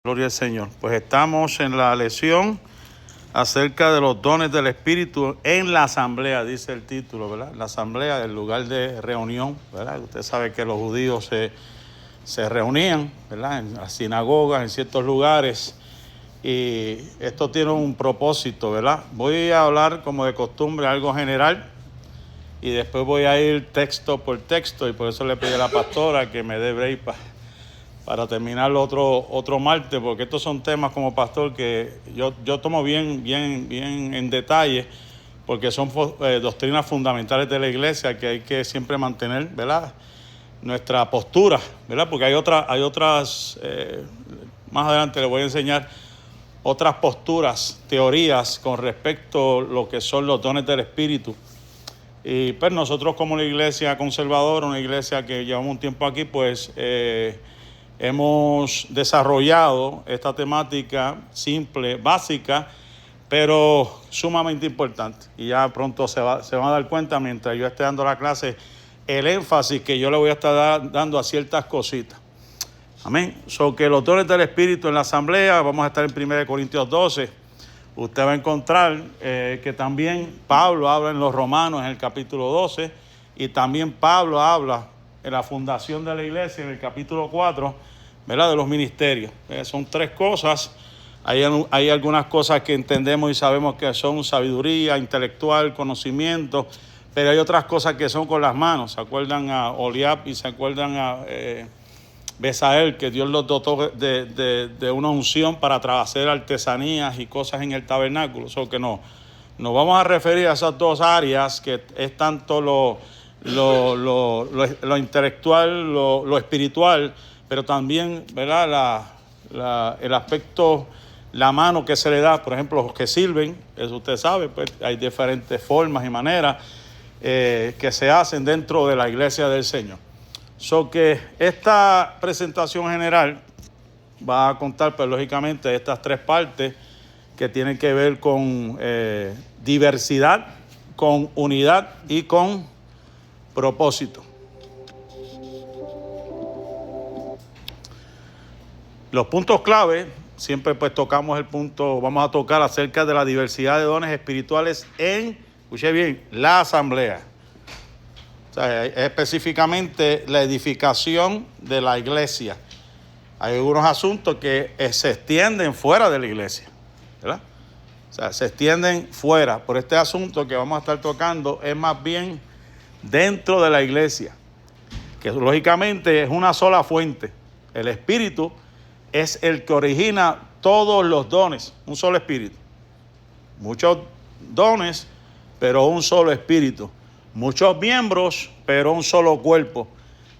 Gloria al Señor. Pues estamos en la lección acerca de los dones del Espíritu en la asamblea, dice el título, ¿verdad? La asamblea, el lugar de reunión, ¿verdad? Usted sabe que los judíos se reunían, ¿verdad? En las sinagogas, en ciertos lugares, y esto tiene un propósito, ¿verdad? Voy a hablar como de costumbre algo general y después voy a ir texto por texto, y por eso le pedí a la pastora que me dé break para terminar otro martes, porque estos son temas como pastor que yo tomo bien en detalle, porque son doctrinas fundamentales de la iglesia que hay que siempre mantener, ¿verdad? Nuestra postura, ¿verdad? Porque hay otras, más adelante les voy a enseñar otras posturas, teorías con respecto a lo que son los dones del Espíritu. Y pues nosotros como la iglesia conservadora, una iglesia que llevamos un tiempo aquí, pues hemos desarrollado esta temática simple, básica, pero sumamente importante. Y ya pronto se van a dar cuenta, mientras yo esté dando la clase, el énfasis que yo le voy a estar dando a ciertas cositas. Amén. So que los dones del Espíritu en la asamblea, vamos a estar en 1 Corintios 12. Usted va a encontrar que también Pablo habla en los Romanos en el capítulo 12, y también Pablo habla en la fundación de la iglesia en el capítulo 4, ¿verdad? De los ministerios. Son tres cosas. Hay algunas cosas que entendemos y sabemos que son sabiduría, intelectual, conocimiento, pero hay otras cosas que son con las manos. ¿Se acuerdan a Oliab y se acuerdan a Besael, que Dios los dotó de una unción para hacer artesanías y cosas en el tabernáculo? Eso que nos vamos a referir a esas dos áreas, que es tanto lo intelectual, lo espiritual, pero también, ¿verdad? El aspecto, la mano que se le da, por ejemplo, los que sirven, eso usted sabe, pues hay diferentes formas y maneras que se hacen dentro de la iglesia del Señor. So que esta presentación general va a contar, pues lógicamente, estas tres partes que tienen que ver con diversidad, con unidad y con propósito. Los puntos clave, siempre pues tocamos el punto, vamos a tocar acerca de la diversidad de dones espirituales escuche bien, la asamblea. O sea, específicamente la edificación de la iglesia. Hay algunos asuntos que se extienden fuera de la iglesia, ¿verdad? O sea, se extienden fuera. Por este asunto que vamos a estar tocando es más bien dentro de la iglesia, que lógicamente es una sola fuente. El Espíritu es el que origina todos los dones, un solo Espíritu. Muchos dones, pero un solo Espíritu. Muchos miembros, pero un solo cuerpo.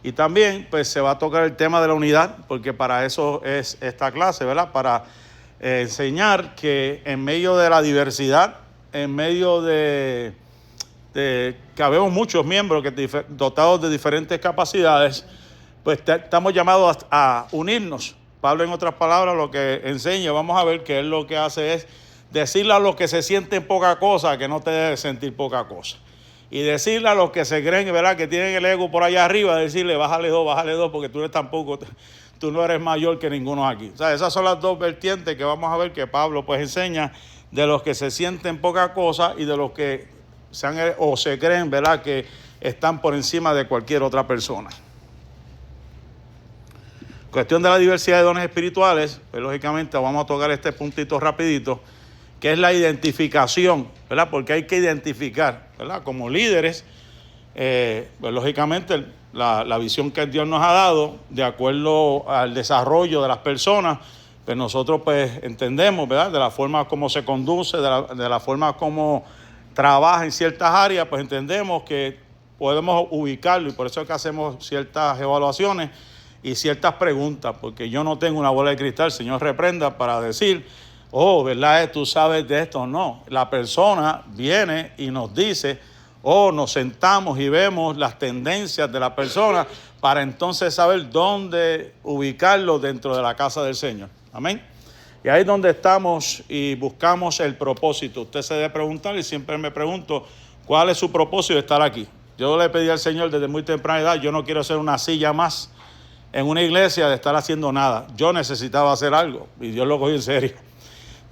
Y también pues se va a tocar el tema de la unidad, porque para eso es esta clase, ¿verdad? Para enseñar que en medio de la diversidad, en medio de que habemos muchos miembros dotados de diferentes capacidades, pues estamos llamados a unirnos. Pablo, en otras palabras, lo que enseña, vamos a ver que él lo que hace es decirle a los que se sienten poca cosa que no te debes sentir poca cosa. Y decirle a los que se creen, ¿verdad?, que tienen el ego por allá arriba, decirle bájale dos, porque tú no eres mayor que ninguno aquí. O sea, esas son las dos vertientes que vamos a ver que Pablo pues enseña, de los que se sienten poca cosa y de los que se creen, ¿verdad?, que están por encima de cualquier otra persona. Cuestión de la diversidad de dones espirituales, pues lógicamente vamos a tocar este puntito rapidito, que es la identificación, ¿verdad? Porque hay que identificar, ¿verdad? Como líderes, pues lógicamente la visión que Dios nos ha dado, de acuerdo al desarrollo de las personas, pues nosotros pues entendemos, ¿verdad?, de la forma como se conduce, de la forma como trabaja en ciertas áreas, pues entendemos que podemos ubicarlo, y por eso es que hacemos ciertas evaluaciones y ciertas preguntas, porque yo no tengo una bola de cristal, Señor reprenda, para decir, ¿verdad? Tú sabes de esto. No, la persona viene y nos dice, nos sentamos y vemos las tendencias de la persona para entonces saber dónde ubicarlo dentro de la casa del Señor. Amén. Y ahí es donde estamos y buscamos el propósito. Usted se debe preguntar, y siempre me pregunto, ¿cuál es su propósito de estar aquí? Yo le pedí al Señor desde muy temprana edad, yo no quiero ser una silla más en una iglesia de estar haciendo nada. Yo necesitaba hacer algo y Dios lo cogió en serio.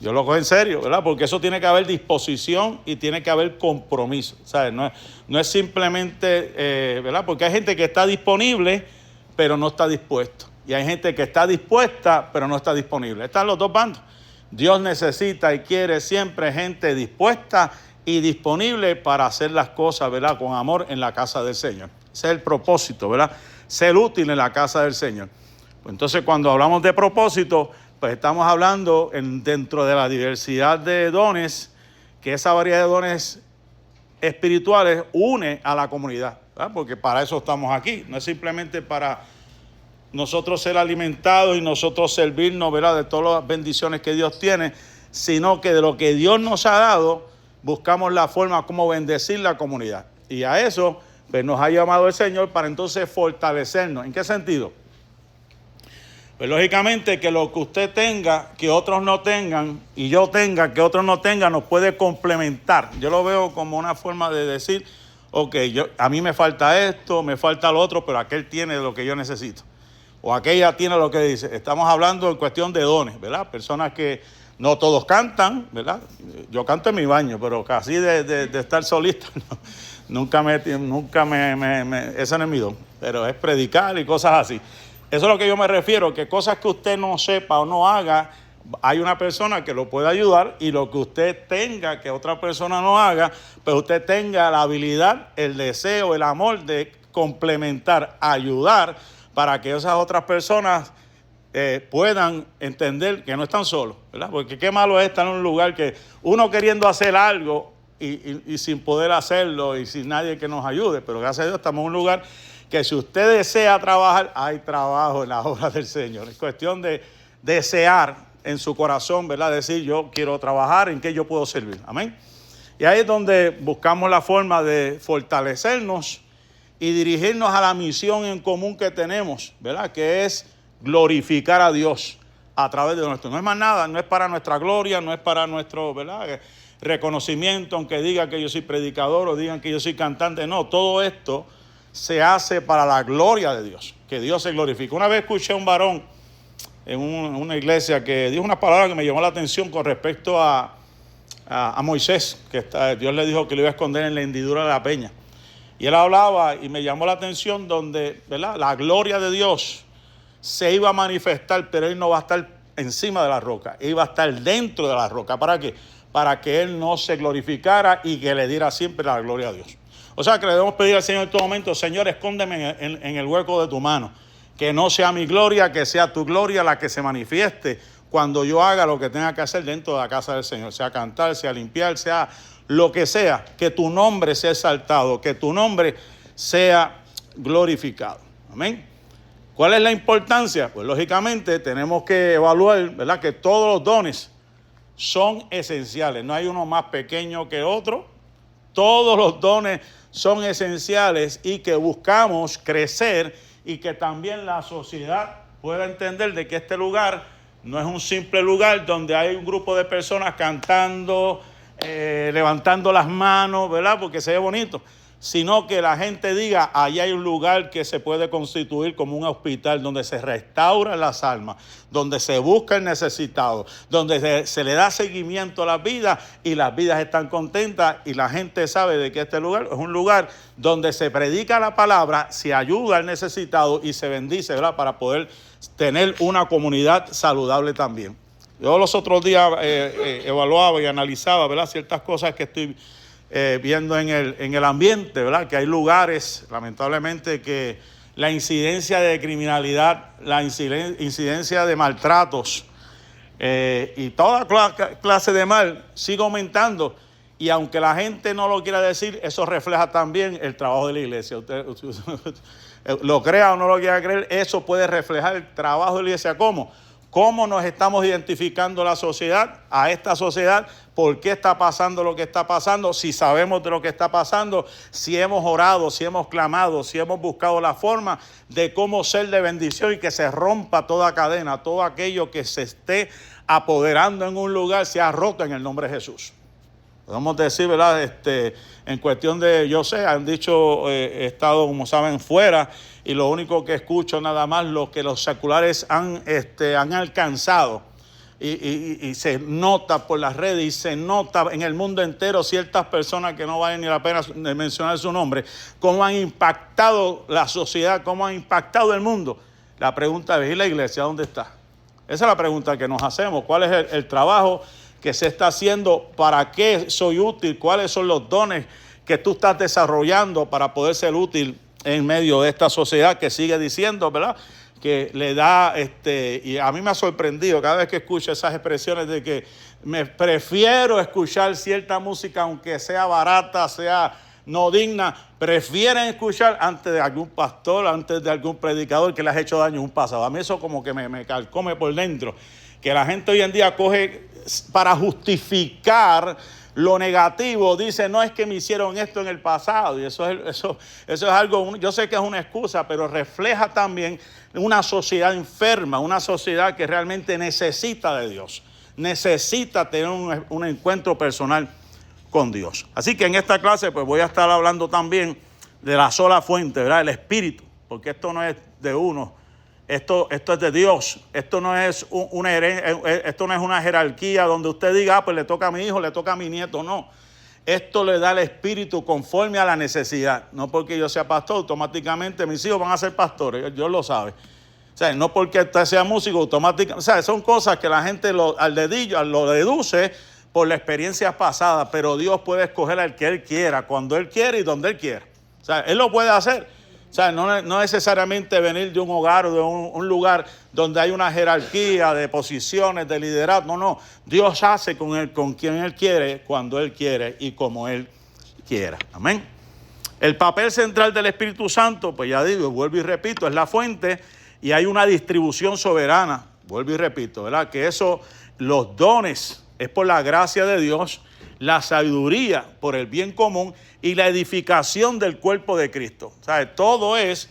Yo lo cojo en serio, ¿verdad? Porque eso tiene que haber disposición y tiene que haber compromiso, ¿sabes? No es simplemente, ¿verdad? Porque hay gente que está disponible, pero no está dispuesto. Y hay gente que está dispuesta, pero no está disponible. Están los dos bandos. Dios necesita y quiere siempre gente dispuesta y disponible para hacer las cosas, ¿verdad? Con amor en la casa del Señor. Ese es el propósito, ¿verdad? Ser útil en la casa del Señor. Entonces, cuando hablamos de propósito, pues estamos hablando dentro de la diversidad de dones, que esa variedad de dones espirituales une a la comunidad, ¿verdad? Porque para eso estamos aquí, no es simplemente para nosotros ser alimentados y nosotros servirnos, ¿verdad?, de todas las bendiciones que Dios tiene, sino que de lo que Dios nos ha dado, buscamos la forma como bendecir la comunidad. Y a eso pues, nos ha llamado el Señor para entonces fortalecernos. ¿En qué sentido? Pues lógicamente que lo que usted tenga, que otros no tengan, y yo tenga, que otros no tengan, nos puede complementar. Yo lo veo como una forma de decir, ok, a mí me falta esto, me falta lo otro, pero aquel tiene lo que yo necesito. O aquella tiene lo que dice. Estamos hablando en cuestión de dones, ¿verdad? Personas que no todos cantan, ¿verdad? Yo canto en mi baño, pero casi de estar solista, no, nunca me, ese no es mi don, pero es predicar y cosas así. Eso es lo que yo me refiero, que cosas que usted no sepa o no haga, hay una persona que lo puede ayudar, y lo que usted tenga que otra persona no haga, pues usted tenga la habilidad, el deseo, el amor de complementar, ayudar, para que esas otras personas puedan entender que no están solos, ¿verdad? Porque qué malo es estar en un lugar que uno queriendo hacer algo y sin poder hacerlo y sin nadie que nos ayude, pero gracias a Dios estamos en un lugar que si usted desea trabajar, hay trabajo en la obra del Señor. Es cuestión de desear en su corazón, ¿verdad? Decir, yo quiero trabajar, ¿en qué yo puedo servir? Amén. Y ahí es donde buscamos la forma de fortalecernos y dirigirnos a la misión en común que tenemos, ¿verdad? Que es glorificar a Dios a través de nuestro. No es más nada, no es para nuestra gloria, no es para nuestro, ¿verdad?, reconocimiento, aunque diga que yo soy predicador o digan que yo soy cantante. No, todo esto se hace para la gloria de Dios, que Dios se glorifique. Una vez escuché a un varón en una iglesia que dijo una palabra que me llamó la atención con respecto a Moisés, que Dios le dijo que lo iba a esconder en la hendidura de la peña. Y él hablaba y me llamó la atención donde, ¿verdad?, la gloria de Dios se iba a manifestar, pero Él no va a estar encima de la roca, Él va a estar dentro de la roca. ¿Para qué? Para que Él no se glorificara y que le diera siempre la gloria a Dios. O sea que le debemos pedir al Señor en todo momento, Señor, escóndeme en el hueco de tu mano. Que no sea mi gloria, que sea tu gloria la que se manifieste cuando yo haga lo que tenga que hacer dentro de la casa del Señor. Sea cantar, sea limpiar, sea lo que sea. Que tu nombre sea exaltado, que tu nombre sea glorificado. Amén. ¿Cuál es la importancia? Pues lógicamente tenemos que evaluar, ¿verdad?, que todos los dones son esenciales. No hay uno más pequeño que otro. Todos los dones son esenciales y que buscamos crecer y que también la sociedad pueda entender de que este lugar no es un simple lugar donde hay un grupo de personas cantando, levantando las manos, ¿verdad?, porque se ve bonito, sino que la gente diga, ahí hay un lugar que se puede constituir como un hospital donde se restauran las almas, donde se busca el necesitado, donde se le da seguimiento a las vidas y las vidas están contentas y la gente sabe de que este lugar es un lugar donde se predica la palabra, se ayuda al necesitado y se bendice, ¿verdad?, para poder tener una comunidad saludable también. Yo los otros días evaluaba y analizaba, ¿verdad?, ciertas cosas que estoy viendo en el ambiente, ¿verdad? Que hay lugares, lamentablemente, que la incidencia de criminalidad, la incidencia de maltratos y toda clase de mal sigue aumentando. Y aunque la gente no lo quiera decir, eso refleja también el trabajo de la iglesia. Usted lo crea o no lo quiera creer, eso puede reflejar el trabajo de la iglesia. ¿Cómo? ¿Cómo nos estamos identificando la sociedad, a esta sociedad? ¿Por qué está pasando lo que está pasando? Si sabemos de lo que está pasando, si hemos orado, si hemos clamado, si hemos buscado la forma de cómo ser de bendición y que se rompa toda cadena, todo aquello que se esté apoderando en un lugar, sea roto en el nombre de Jesús. Podemos decir, ¿verdad? En cuestión de, yo sé, han dicho, he estado, como saben, fuera, y lo único que escucho nada más lo que los seculares han alcanzado. Y se nota por las redes y se nota en el mundo entero ciertas personas que no valen ni la pena mencionar su nombre, cómo han impactado la sociedad, cómo han impactado el mundo. La pregunta es, ¿y la iglesia dónde está? Esa es la pregunta que nos hacemos. ¿Cuál es el trabajo que se está haciendo? ¿Para qué soy útil? ¿Cuáles son los dones que tú estás desarrollando para poder ser útil en medio de esta sociedad que sigue diciendo, ¿verdad?, que le da, y a mí me ha sorprendido cada vez que escucho esas expresiones de que me prefiero escuchar cierta música, aunque sea barata, sea no digna, prefieren escuchar antes de algún pastor, antes de algún predicador que les ha hecho daño en un pasado. A mí eso como que me carcome por dentro, que la gente hoy en día coge para justificar lo negativo, dice, no es que me hicieron esto en el pasado, y eso es algo, yo sé que es una excusa, pero refleja también una sociedad enferma, una sociedad que realmente necesita de Dios, necesita tener un encuentro personal con Dios. Así que en esta clase pues voy a estar hablando también de la sola fuente, ¿verdad?, el Espíritu, porque esto no es de uno, esto es de Dios. Esto no es una jerarquía donde usted diga, pues le toca a mi hijo, le toca a mi nieto. No. Esto le da el Espíritu conforme a la necesidad. No porque yo sea pastor, automáticamente mis hijos van a ser pastores. Dios lo sabe. O sea, no porque usted sea músico, automáticamente. O sea, son cosas que la gente al dedillo lo deduce por la experiencia pasada. Pero Dios puede escoger al que Él quiera, cuando Él quiere y donde Él quiera. O sea, Él lo puede hacer. O sea, no necesariamente venir de un hogar o de un lugar donde hay una jerarquía de posiciones, de liderazgo. No. Dios hace con quien Él quiere, cuando Él quiere y como Él quiera. Amén. El papel central del Espíritu Santo, pues ya digo, vuelvo y repito, es la fuente y hay una distribución soberana. Vuelvo y repito, ¿verdad? Que los dones es por la gracia de Dios, la sabiduría por el bien común y la edificación del cuerpo de Cristo. O sea, todo es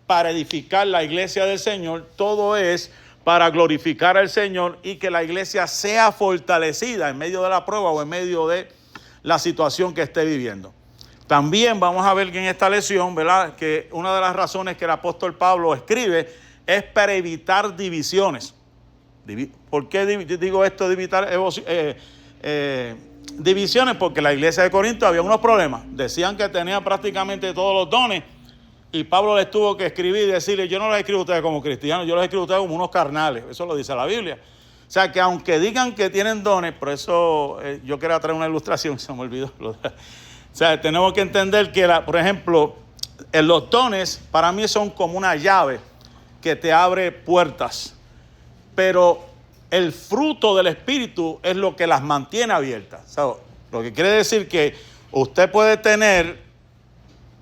para edificar la iglesia del Señor, todo es para glorificar al Señor y que la iglesia sea fortalecida en medio de la prueba o en medio de la situación que esté viviendo. También vamos a ver que en esta lección, ¿verdad?, que una de las razones que el apóstol Pablo escribe es para evitar divisiones. ¿Por qué digo esto de evitar divisiones? Porque la iglesia de Corinto había unos problemas. Decían que tenían prácticamente todos los dones y Pablo les tuvo que escribir y decirle, yo no les escribo a ustedes como cristianos, yo les escribo a ustedes como unos carnales. Eso lo dice la Biblia. O sea, que aunque digan que tienen dones, por eso yo quería traer una ilustración, se me olvidó. O sea, tenemos que entender que, por ejemplo, los dones para mí son como una llave que te abre puertas, pero el fruto del Espíritu es lo que las mantiene abiertas. O sea, lo que quiere decir que usted puede tener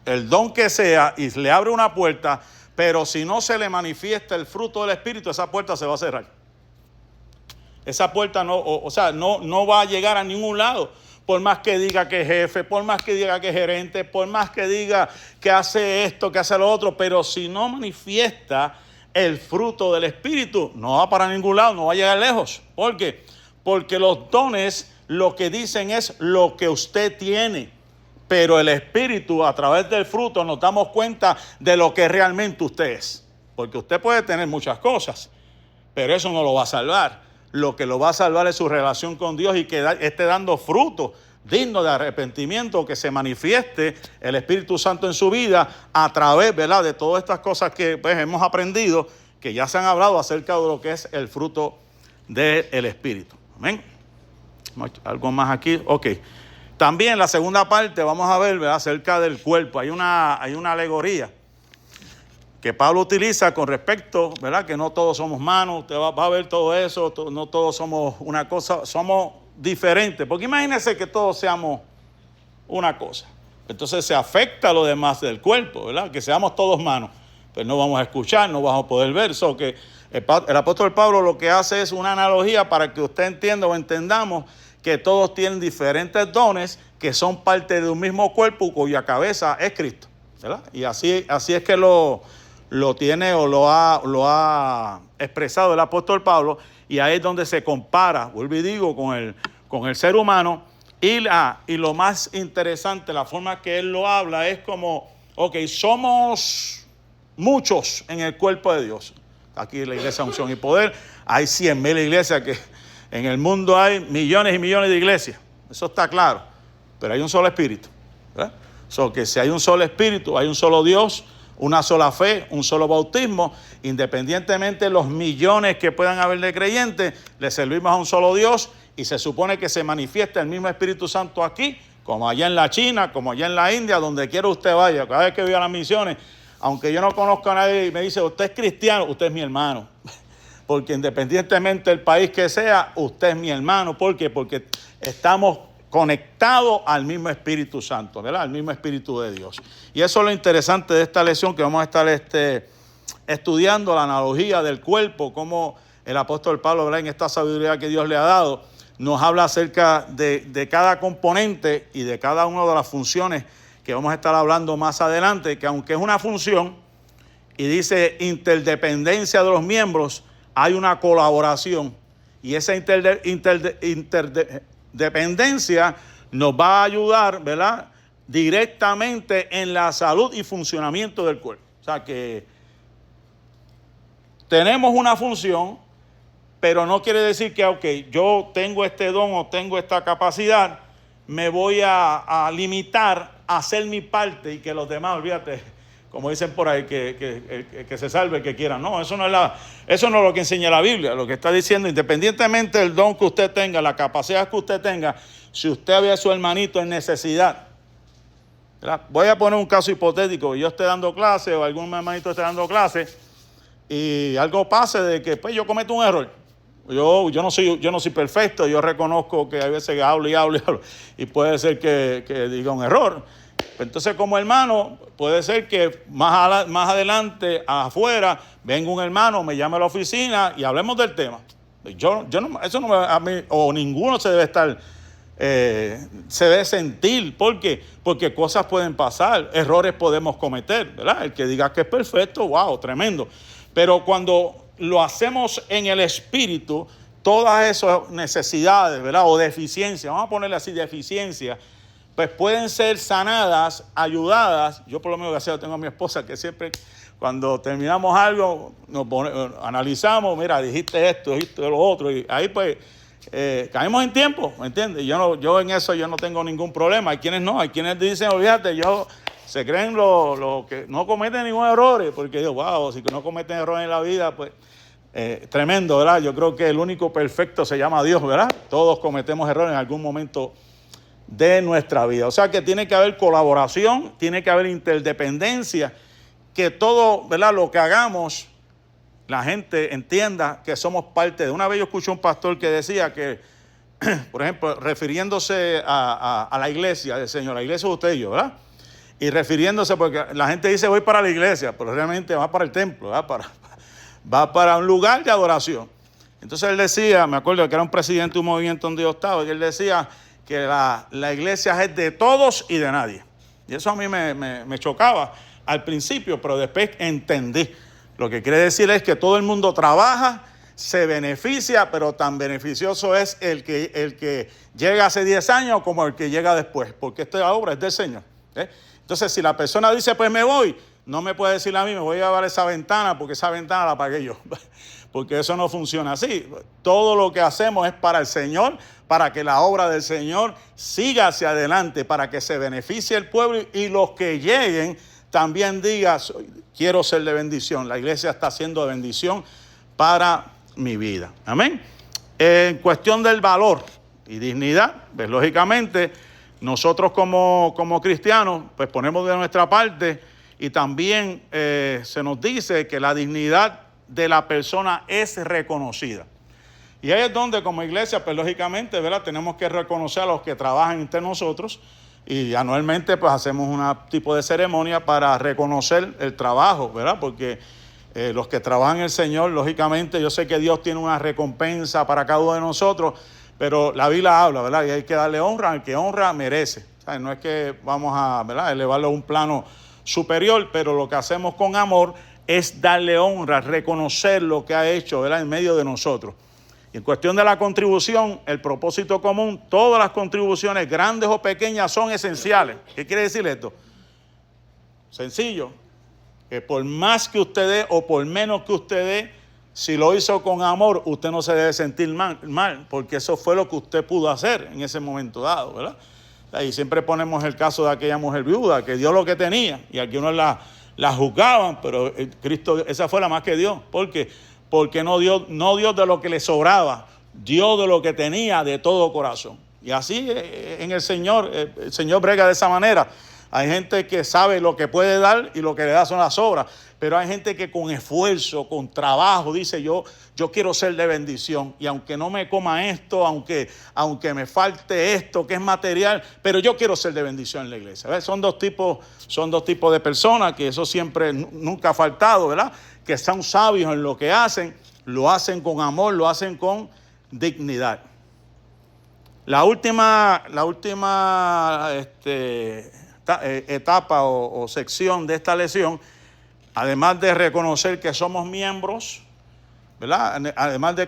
el don que sea y le abre una puerta, pero si no se le manifiesta el fruto del Espíritu, esa puerta se va a cerrar. Esa puerta no va a llegar a ningún lado. Por más que diga que es jefe, por más que diga que es gerente, por más que diga que hace esto, que hace lo otro, pero si no manifiesta el fruto del Espíritu, no va para ningún lado, no va a llegar lejos. ¿Por qué? Porque los dones lo que dicen es lo que usted tiene, pero el Espíritu, a través del fruto, nos damos cuenta de lo que realmente usted es. Porque usted puede tener muchas cosas, pero eso no lo va a salvar. Lo que lo va a salvar es su relación con Dios y que esté dando fruto digno de arrepentimiento, que se manifieste el Espíritu Santo en su vida a través, ¿verdad?, de todas estas cosas que pues, hemos aprendido, que ya se han hablado acerca de lo que es el fruto del Espíritu. Amén. ¿Algo más aquí? Ok. También la segunda parte vamos a ver, ¿verdad?, acerca del cuerpo. Hay una alegoría que Pablo utiliza con respecto, ¿verdad?, que no todos somos manos. Usted va a ver todo eso, no todos somos una cosa, somos diferentes. Porque imagínense que todos seamos una cosa. Entonces se afecta a lo demás del cuerpo, ¿verdad? Que seamos todos manos. Pues no vamos a escuchar, no vamos a poder ver. So que el apóstol Pablo lo que hace es una analogía para que usted entienda o entendamos que todos tienen diferentes dones que son parte de un mismo cuerpo cuya cabeza es Cristo, ¿verdad? Y así es que lo tiene o lo ha expresado el apóstol Pablo, y ahí es donde se compara, vuelvo y digo, con el ser humano, Y lo más interesante, la forma que él lo habla es como, ok, somos muchos en el cuerpo de Dios. Aquí en la iglesia Unción y Poder hay 100,000 iglesias, que en el mundo hay millones y millones de iglesias. Eso está claro. Pero hay un solo espíritu, ¿verdad? Que si hay un solo espíritu, hay un solo Dios, una sola fe, un solo bautismo, independientemente de los millones que puedan haber de creyentes, le servimos a un solo Dios y se supone que se manifiesta el mismo Espíritu Santo aquí, como allá en la China, como allá en la India, donde quiera usted vaya. Cada vez que voy a las misiones, aunque yo no conozco a nadie y me dice, usted es cristiano, usted es mi hermano. Porque independientemente del país que sea, usted es mi hermano. ¿Por qué? Porque estamos conectados al mismo Espíritu Santo, ¿verdad? Al mismo Espíritu de Dios. Y eso es lo interesante de esta lección, que vamos a estar estudiando la analogía del cuerpo, cómo el apóstol Pablo, ¿verdad?, en esta sabiduría que Dios le ha dado, nos habla acerca de cada componente y de cada una de las funciones que vamos a estar hablando más adelante, que aunque es una función y dice interdependencia de los miembros, hay una colaboración, y esa interdependencia nos va a ayudar, ¿verdad?, directamente en la salud y funcionamiento del cuerpo. O sea que tenemos una función, pero no quiere decir que, ok, yo tengo este don o tengo esta capacidad, me voy a limitar a hacer mi parte y que los demás, olvídate, como dicen por ahí, que se salve el que quiera. No, eso no es lo que enseña la Biblia. Lo que está diciendo, independientemente del don que usted tenga, la capacidad que usted tenga, si usted ve a su hermanito en necesidad, ¿verdad? Voy a poner un caso hipotético. Yo esté dando clase o algún hermanito esté dando clase y algo pase de que pues yo cometo un error. Yo no soy perfecto, yo reconozco que hay veces que hablo y puede ser que diga un error. Entonces, como hermano, puede ser que más adelante, afuera, venga un hermano, me llame a la oficina y hablemos del tema. Eso no a mí, o ninguno se debe sentir. ¿Por qué? Porque cosas pueden pasar, errores podemos cometer, ¿verdad? El que diga que es perfecto, wow, tremendo. Pero cuando lo hacemos en el espíritu, todas esas necesidades, ¿verdad?, o deficiencias, vamos a ponerle así, deficiencias, pues pueden ser sanadas, ayudadas. Yo por lo menos, gracias, tengo a mi esposa que siempre, cuando terminamos algo, analizamos, mira, dijiste esto lo otro, y ahí pues caemos en tiempo, ¿me entiendes? Yo en eso yo no tengo ningún problema. Hay quienes no, hay quienes dicen, olvídate, se creen lo que no cometen ningún error, porque digo, wow, si no cometen errores en la vida, pues tremendo, ¿verdad? Yo creo que el único perfecto se llama Dios, ¿verdad? Todos cometemos errores en algún momento de nuestra vida. O sea que tiene que haber colaboración, tiene que haber interdependencia, que todo, ¿verdad?, lo que hagamos, la gente entienda que somos parte de. Una vez yo escuché un pastor que decía que, por ejemplo, refiriéndose a la iglesia del Señor, la iglesia de usted y yo, ¿verdad? Y refiriéndose, porque la gente dice voy para la iglesia, pero realmente va para el templo, va para un lugar de adoración. Entonces él decía, me acuerdo que era un presidente de un movimiento donde yo estaba, y él decía que la iglesia es de todos y de nadie. Y eso a mí me chocaba al principio, pero después entendí. Lo que quiere decir es que todo el mundo trabaja, se beneficia, pero tan beneficioso es el que llega hace 10 años como el que llega después, porque esta obra es del Señor. Entonces, si la persona dice, pues me voy, no me puede decir a mí, me voy a llevar esa ventana, porque esa ventana la pagué yo. Porque eso no funciona así. Todo lo que hacemos es para el Señor, para que la obra del Señor siga hacia adelante, para que se beneficie el pueblo y los que lleguen también digan, quiero ser de bendición. La iglesia está siendo de bendición para mi vida. Amén. En cuestión del valor y dignidad, pues lógicamente nosotros como cristianos pues ponemos de nuestra parte, y también se nos dice que la dignidad de la persona es reconocida. Y ahí es donde como iglesia, pues lógicamente, ¿verdad?, tenemos que reconocer a los que trabajan entre nosotros, y anualmente pues hacemos un tipo de ceremonia para reconocer el trabajo, ¿verdad? Porque los que trabajan en el Señor, lógicamente, yo sé que Dios tiene una recompensa para cada uno de nosotros, pero la Biblia habla, ¿verdad?, y hay que darle honra al que honra merece. ¿Sabes? No es que vamos a, ¿verdad?, elevarlo a un plano superior, pero lo que hacemos con amor es darle honra, reconocer lo que ha hecho, ¿verdad?, en medio de nosotros. Y en cuestión de la contribución, el propósito común, todas las contribuciones, grandes o pequeñas, son esenciales. ¿Qué quiere decir esto? Sencillo, que por más que usted dé o por menos que usted dé, si lo hizo con amor, usted no se debe sentir mal, porque eso fue lo que usted pudo hacer en ese momento dado, ¿verdad? Y siempre ponemos el caso de aquella mujer viuda que dio lo que tenía y algunos la juzgaban, pero Cristo, esa fue la más que dio. ¿Por qué? Porque no dio de lo que le sobraba, dio de lo que tenía de todo corazón. Y así en el Señor brega de esa manera. Hay gente que sabe lo que puede dar y lo que le da son las sobras, pero hay gente que con esfuerzo, con trabajo, dice yo quiero ser de bendición, y aunque no me coma esto, aunque me falte esto que es material, pero yo quiero ser de bendición en la iglesia. ¿Ves? Son dos tipos de personas, que eso siempre, nunca ha faltado, ¿verdad? Que son sabios en lo que hacen, lo hacen con amor, lo hacen con dignidad. La última etapa o sección de esta lección, además de reconocer que somos miembros, ¿verdad? Además de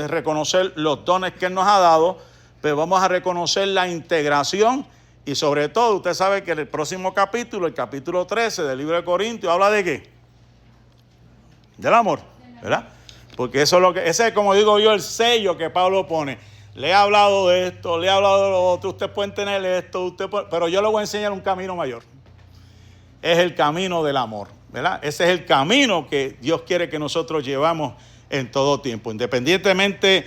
reconocer los dones que Él nos ha dado, pero vamos a reconocer la integración y sobre todo, usted sabe que en el próximo capítulo, el capítulo 13 del libro de Corintios, habla de ¿qué? Del amor, ¿verdad? Porque eso es lo que, ese es, como digo yo, el sello que Pablo pone. Le he hablado de esto, le he hablado de lo otro, ustedes pueden tener esto, pero yo les voy a enseñar un camino mayor. Es el camino del amor, ¿verdad? Ese es el camino que Dios quiere que nosotros llevamos en todo tiempo. Independientemente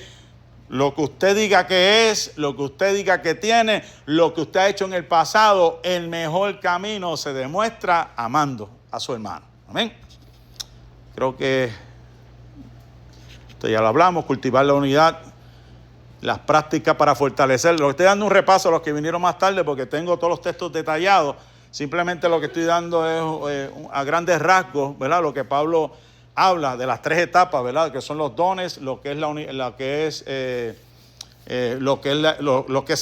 lo que usted diga que es, lo que usted diga que tiene, lo que usted ha hecho en el pasado, el mejor camino se demuestra amando a su hermano. Amén. Creo que esto ya lo hablamos, cultivar la unidad, las prácticas para fortalecerlo. Estoy dando un repaso a los que vinieron más tarde porque tengo todos los textos detallados. Simplemente lo que estoy dando es a grandes rasgos, ¿verdad? Lo que Pablo habla de las tres etapas, ¿verdad? Que son los dones, lo que es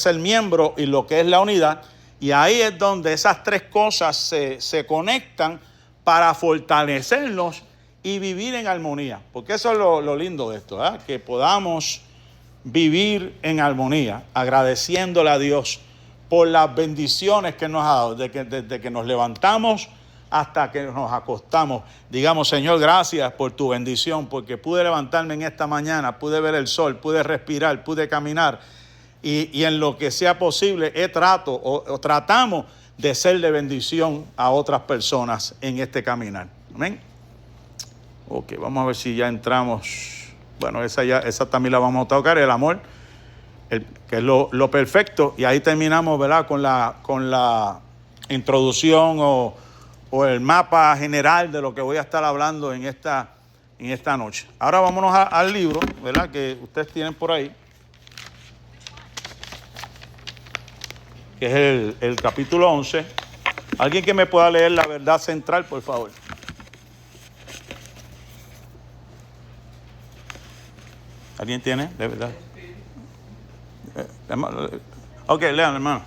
el miembro y lo que es la unidad. Y ahí es donde esas tres cosas se conectan para fortalecernos y vivir en armonía. Porque eso es lo lindo de esto, ¿verdad? Que podamos vivir en armonía, agradeciéndole a Dios por las bendiciones que nos ha dado, desde que nos levantamos hasta que nos acostamos. Digamos, Señor, gracias por tu bendición, porque pude levantarme en esta mañana, pude ver el sol, pude respirar, pude caminar, y en lo que sea posible tratamos de ser de bendición a otras personas en este caminar. Amén. Ok, vamos a ver si ya entramos. Bueno, esa también la vamos a tocar, el amor, que es lo perfecto. Y ahí terminamos, ¿verdad? Con la introducción o el mapa general de lo que voy a estar hablando en esta noche. Ahora vámonos al libro, ¿verdad? Que ustedes tienen por ahí, que es el capítulo 11. ¿Alguien que me pueda leer la verdad central, por favor? ¿Alguien tiene? ¿De verdad? Ok, lean, hermano.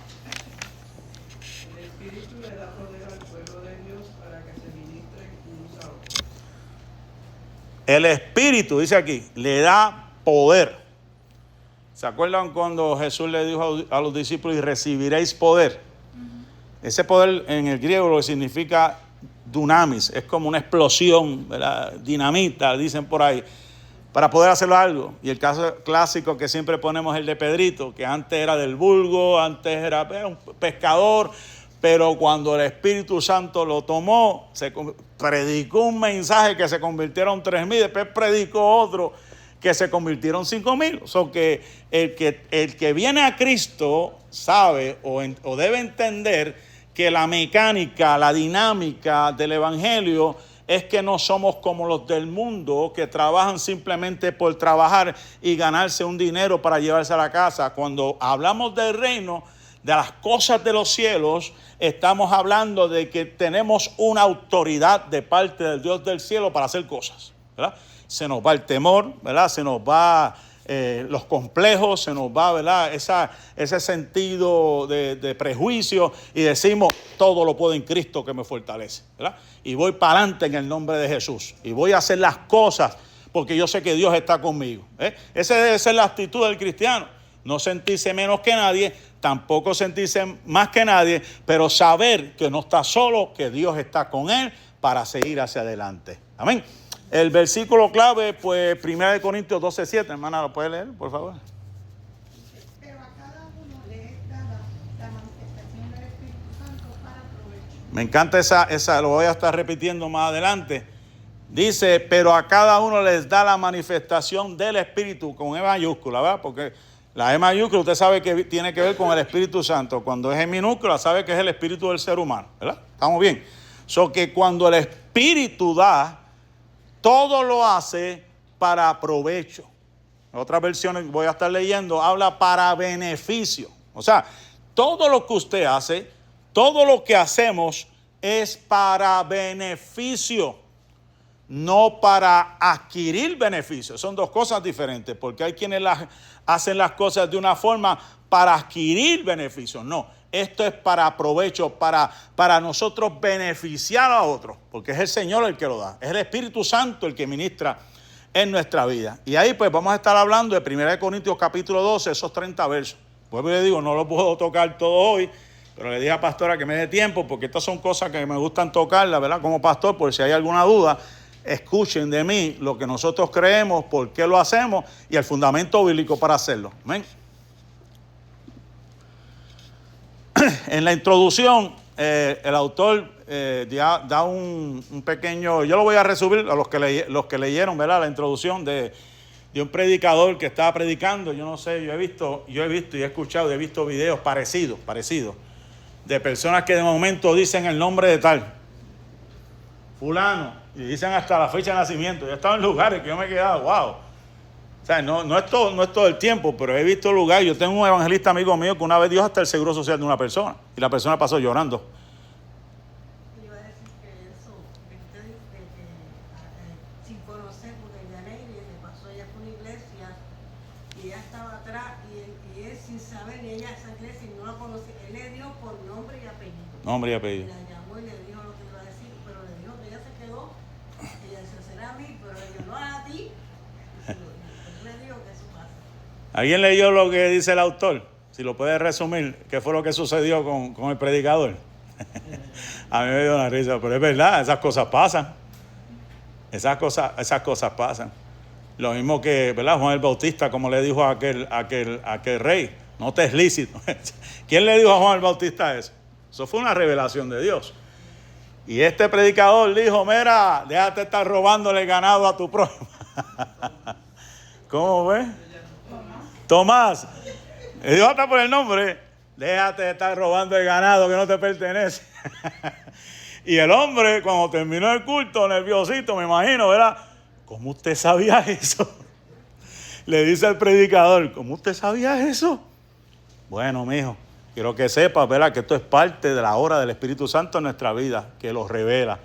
El Espíritu le da poder al pueblo de Dios para que se ministren unos a otros. El Espíritu, dice aquí, le da poder. ¿Se acuerdan cuando Jesús le dijo a los discípulos, y recibiréis poder? Ese poder en el griego lo que significa dunamis, es como una explosión, ¿verdad? Dinamita, dicen por ahí, para poder hacerlo algo. Y el caso clásico que siempre ponemos es el de Pedrito, que antes era del vulgo, antes era un pescador, pero cuando el Espíritu Santo lo tomó, predicó un mensaje que se convirtieron 3,000, después predicó otro que se convirtieron 5,000. O sea, que el que viene a Cristo sabe o debe entender que la mecánica, la dinámica del Evangelio es que no somos como los del mundo que trabajan simplemente por trabajar y ganarse un dinero para llevarse a la casa. Cuando hablamos del reino, de las cosas de los cielos, estamos hablando de que tenemos una autoridad de parte del Dios del cielo para hacer cosas, ¿verdad? Se nos va el temor, ¿verdad? Se nos va los complejos, se nos va, ¿verdad? Ese sentido de prejuicio, y decimos, todo lo puedo en Cristo que me fortalece, ¿verdad? Y voy para adelante en el nombre de Jesús, y voy a hacer las cosas, porque yo sé que Dios está conmigo. Esa debe ser la actitud del cristiano. No sentirse menos que nadie, tampoco sentirse más que nadie, pero saber que no está solo, que Dios está con él para seguir hacia adelante. Amén. El versículo clave, pues, 1 Corintios 12:7, hermana, ¿lo puede leer, por favor? Pero a cada uno le es dada la manifestación del Espíritu Santo para provecho. Me encanta esa, lo voy a estar repitiendo más adelante. Dice, pero a cada uno les da la manifestación del Espíritu, con E mayúscula, ¿verdad? Porque la E mayúscula, usted sabe que tiene que ver con el Espíritu Santo. Cuando es en minúscula, sabe que es el Espíritu del ser humano, ¿verdad? ¿Estamos bien? So que cuando el Espíritu da, todo lo hace para provecho. Otras versiones voy a estar leyendo, habla para beneficio. O sea, todo lo que usted hace, todo lo que hacemos es para beneficio, no para adquirir beneficios. Son dos cosas diferentes, porque hay quienes hacen las cosas de una forma para adquirir beneficios. No, esto es para provecho, para nosotros beneficiar a otros, porque es el Señor el que lo da, es el Espíritu Santo el que ministra en nuestra vida. Y ahí pues vamos a estar hablando de 1 Corintios capítulo 12, esos 30 versos. Pues le digo, no lo puedo tocar todo hoy, pero le dije a pastora que me dé tiempo, porque estas son cosas que me gustan tocarlas, ¿verdad? Como pastor, por si hay alguna duda, escuchen de mí lo que nosotros creemos, por qué lo hacemos y el fundamento bíblico para hacerlo. Amén. En la introducción, el autor da un pequeño, yo lo voy a resumir a los que leyeron, ¿verdad? La introducción de un predicador que estaba predicando. Yo no sé, yo he visto y he escuchado, he visto videos parecidos, de personas que de momento dicen el nombre de tal, fulano, y dicen hasta la fecha de nacimiento. Yo he estado en lugares que yo me he quedado, wow. O sea, no es todo el tiempo, pero he visto lugares. Yo tengo un evangelista amigo mío que una vez dio hasta el seguro social de una persona, y la persona pasó llorando. Iba a decir que eso, que usted dice que sin conocer, porque Yaneiri le pasó ella por una iglesia y ella estaba atrás y él sin saber, ni ella esa iglesia y no la conocía, él le dio por nombre y apellido. Nombre y apellido. Y la llamó y le dijo lo que iba a decir, pero le dijo que ella se quedó, que ella dice, será a mí, pero le dijo, no a ti. Y le dijo que eso pasa. ¿Alguien leyó lo que dice el autor? Si lo puede resumir, ¿qué fue lo que sucedió con el predicador? A mí me dio una risa, pero es verdad, esas cosas pasan. Esas cosas pasan. Lo mismo que, ¿verdad? Juan el Bautista, como le dijo a aquel rey, no te es lícito. ¿Quién le dijo a Juan el Bautista eso? Eso fue una revelación de Dios. Y este predicador dijo, mira, déjate estar robándole el ganado a tu prójimo. ¿Cómo ves? Tomás. Le dijo hasta por el nombre, déjate de estar robando el ganado que no te pertenece. Y el hombre, cuando terminó el culto, nerviosito, me imagino, ¿verdad? ¿Cómo usted sabía eso? Le dice al predicador, ¿cómo usted sabía eso? Bueno, mijo, quiero que sepas, ¿verdad?, que esto es parte de la obra del Espíritu Santo en nuestra vida, que los revela.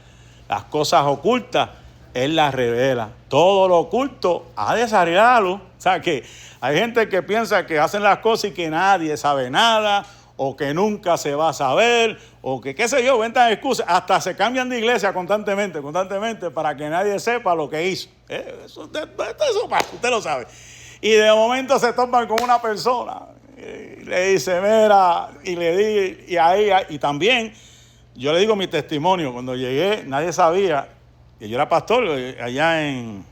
Las cosas ocultas, Él las revela. Todo lo oculto ha de salir a la luz. O sea, que hay gente que piensa que hacen las cosas y que nadie sabe nada, o que nunca se va a saber, o que qué sé yo, ventan excusas. Hasta se cambian de iglesia constantemente, para que nadie sepa lo que hizo. Eso pasa, usted lo sabe. Y de momento se topan con una persona y le dice, mira, y le di, y también yo le digo mi testimonio. Cuando llegué, nadie sabía que yo era pastor allá en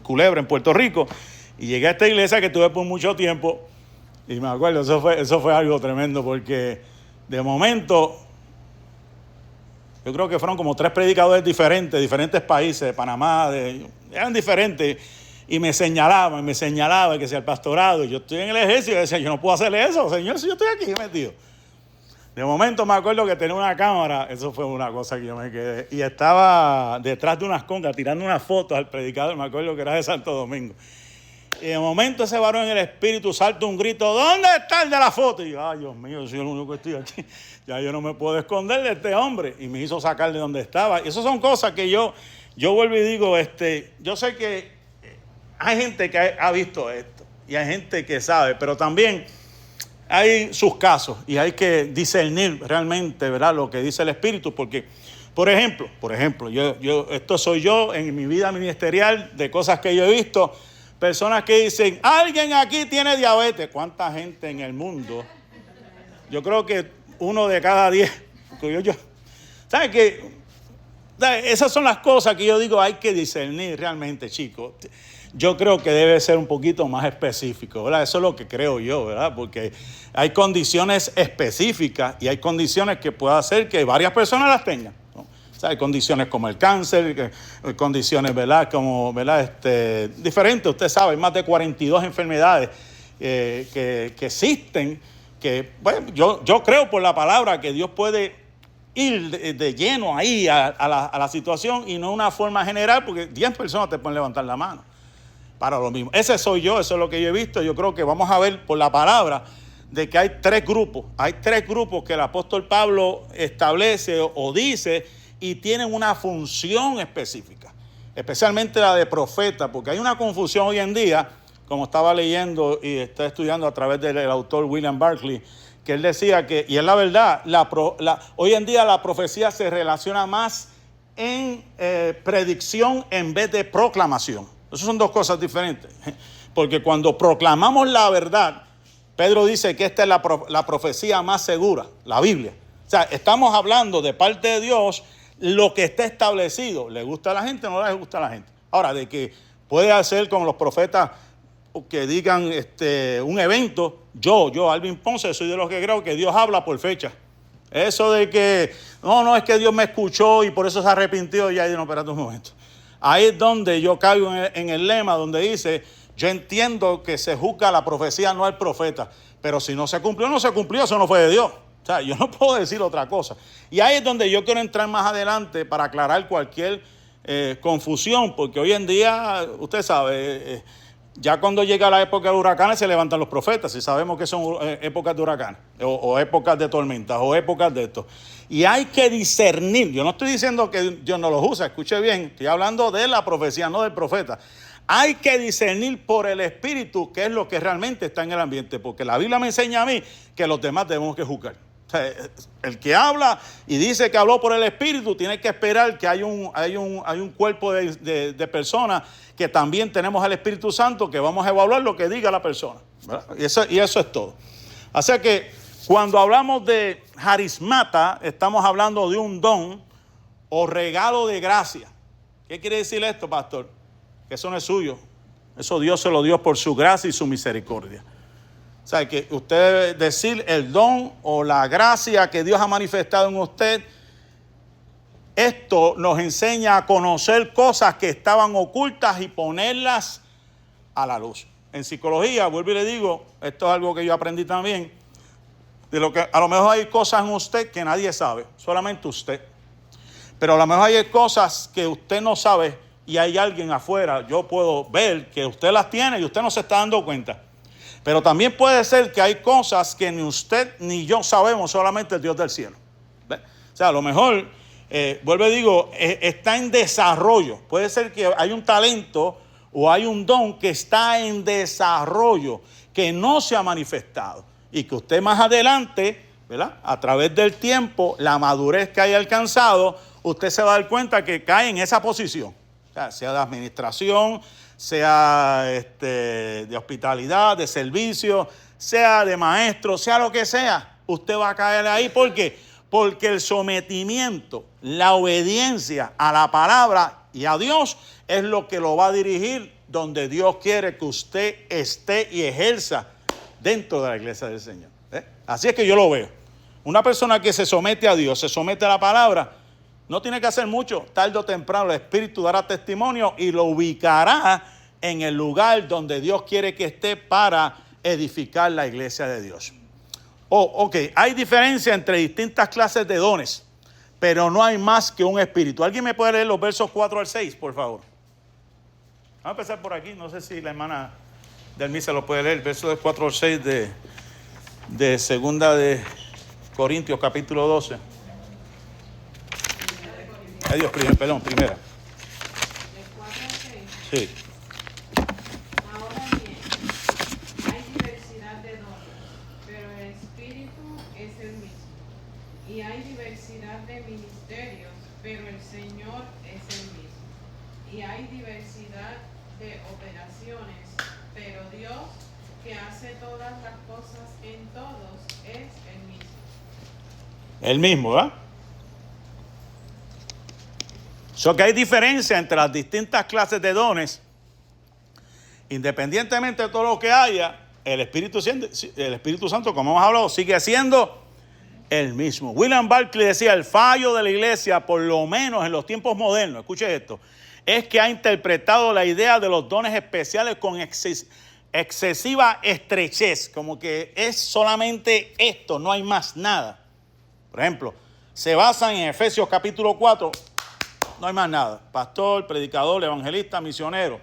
Culebra, en Puerto Rico, y llegué a esta iglesia que tuve por mucho tiempo. Y me acuerdo, eso fue algo tremendo, porque de momento, yo creo que fueron como 3 predicadores diferentes países, de Panamá, eran diferentes, y me señalaban que sea el pastorado. Y yo estoy en el ejército y decía, yo no puedo hacerle eso, señor, si yo estoy aquí metido. De momento me acuerdo que tenía una cámara, eso fue una cosa que yo me quedé, y estaba detrás de unas congas tirando unas fotos al predicador, me acuerdo que era de Santo Domingo. Y de momento ese varón en el espíritu salta un grito, ¿dónde está el de la foto? Y yo, ay, Dios mío, soy el único que estoy aquí. Ya yo no me puedo esconder de este hombre. Y me hizo sacar de donde estaba. Y esas son cosas que yo vuelvo y digo, yo sé que hay gente que ha visto esto. Y hay gente que sabe. Pero también hay sus casos. Y hay que discernir realmente, ¿verdad?, lo que dice el espíritu. Porque Por ejemplo, esto soy yo en mi vida ministerial, de cosas que yo he visto, personas que dicen, alguien aquí tiene diabetes. ¿Cuánta gente en el mundo? Yo creo que 1 de cada 10, incluyo yo. ¿Saben qué? Esas son las cosas que yo digo, hay que discernir realmente, chicos. Yo creo que debe ser un poquito más específico, ¿verdad? Eso es lo que creo yo, ¿verdad? Porque hay condiciones específicas y hay condiciones que puede hacer que varias personas las tengan, ¿no? O sea, hay condiciones como el cáncer, condiciones, ¿verdad? Como, ¿verdad? Diferentes, usted sabe, hay más de 42 enfermedades que existen, que, bueno, yo creo por la palabra que Dios puede ir de lleno ahí a la situación y no de una forma general, porque 10 personas te pueden levantar la mano para lo mismo. Ese soy yo, eso es lo que yo he visto. Yo creo que vamos a ver por la palabra de que hay 3 grupos. Hay 3 grupos que el apóstol Pablo establece o dice y tienen una función específica, especialmente la de profeta, porque hay una confusión hoy en día, como estaba leyendo y está estudiando a través del autor William Barclay, que él decía que, y es la verdad, hoy en día la profecía se relaciona más en predicción en vez de proclamación. Esas son 2 cosas diferentes. Porque cuando proclamamos la verdad, Pedro dice que esta es la profecía más segura, la Biblia. O sea, estamos hablando de parte de Dios lo que está establecido. ¿Le gusta a la gente o no le gusta a la gente? Ahora, de que puede hacer como los profetas que digan un evento, yo, Alvin Ponce, soy de los que creo que Dios habla por fecha. Eso de que, no, es que Dios me escuchó y por eso se arrepintió, ya no, espérate un momento. Ahí es donde yo caigo en el lema donde dice, yo entiendo que se juzga la profecía, no al profeta, pero si no se cumplió, no se cumplió, eso no fue de Dios. O sea, yo no puedo decir otra cosa. Y ahí es donde yo quiero entrar más adelante para aclarar cualquier confusión, porque hoy en día, usted sabe, ya cuando llega la época de huracanes se levantan los profetas, y sabemos que son épocas de huracanes, o épocas de tormentas, o épocas de esto. Y hay que discernir. Yo no estoy diciendo que Dios no los usa, escuche bien, estoy hablando de la profecía, no del profeta. Hay que discernir por el Espíritu qué es lo que realmente está en el ambiente, porque la Biblia me enseña a mí que los demás debemos que juzgar. O sea, el que habla y dice que habló por el Espíritu tiene que esperar que hay un cuerpo de personas que también tenemos al Espíritu Santo, que vamos a evaluar lo que diga la persona, ¿verdad? Y eso es todo. Así que cuando hablamos de harismata, estamos hablando de un don o regalo de gracia. ¿Qué quiere decir esto, pastor? Que eso no es suyo. Eso Dios se lo dio por su gracia y su misericordia. O sea, que usted debe decir el don o la gracia que Dios ha manifestado en usted. Esto nos enseña a conocer cosas que estaban ocultas y ponerlas a la luz. En psicología, vuelvo y le digo, esto es algo que yo aprendí también, de lo que a lo mejor hay cosas en usted que nadie sabe, solamente usted. Pero a lo mejor hay cosas que usted no sabe y hay alguien afuera, yo puedo ver que usted las tiene y usted no se está dando cuenta. Pero también puede ser que hay cosas que ni usted ni yo sabemos, solamente el Dios del cielo. ¿Ve? O sea, a lo mejor, vuelvo y digo, está en desarrollo. Puede ser que hay un talento o hay un don que está en desarrollo, que no se ha manifestado. Y que usted más adelante, ¿verdad?, a través del tiempo, la madurez que haya alcanzado, usted se va a dar cuenta que cae en esa posición. O sea de administración, sea de hospitalidad, de servicio, sea de maestro, sea lo que sea, usted va a caer ahí. ¿Por qué? Porque el sometimiento, la obediencia a la palabra y a Dios es lo que lo va a dirigir donde Dios quiere que usted esté y ejerza dentro de la iglesia del Señor. Así es que yo lo veo. Una persona que se somete a Dios, se somete a la palabra, no tiene que hacer mucho. Tarde o temprano el Espíritu dará testimonio y lo ubicará en el lugar donde Dios quiere que esté para edificar la iglesia de Dios. Ok, hay diferencia entre distintas clases de dones, pero no hay más que un espíritu. ¿Alguien me puede leer los versos 4 al 6, por favor? Vamos a empezar por aquí. No sé si la hermana del mí se lo puede leer. El verso de 4 al 6 de segunda de Corintios, capítulo 12. Primera. ¿De 4 a 6? Sí. Ahora bien, hay diversidad de dones, pero el Espíritu es el mismo. Y hay diversidad de ministerios, pero el Señor es el mismo. Y hay diversidad de operaciones, pero Dios, que hace todas las cosas en todos, es el mismo. El mismo, ¿verdad? So que hay diferencia entre las distintas clases de dones. Independientemente de todo lo que haya, el Espíritu Santo, como hemos hablado, sigue siendo el mismo. William Barclay decía, el fallo de la iglesia, por lo menos en los tiempos modernos, escuche esto, es que ha interpretado la idea de los dones especiales con excesiva estrechez, como que es solamente esto, no hay más nada. Por ejemplo, se basan en Efesios capítulo 4, no hay más nada. Pastor, predicador, evangelista, misionero,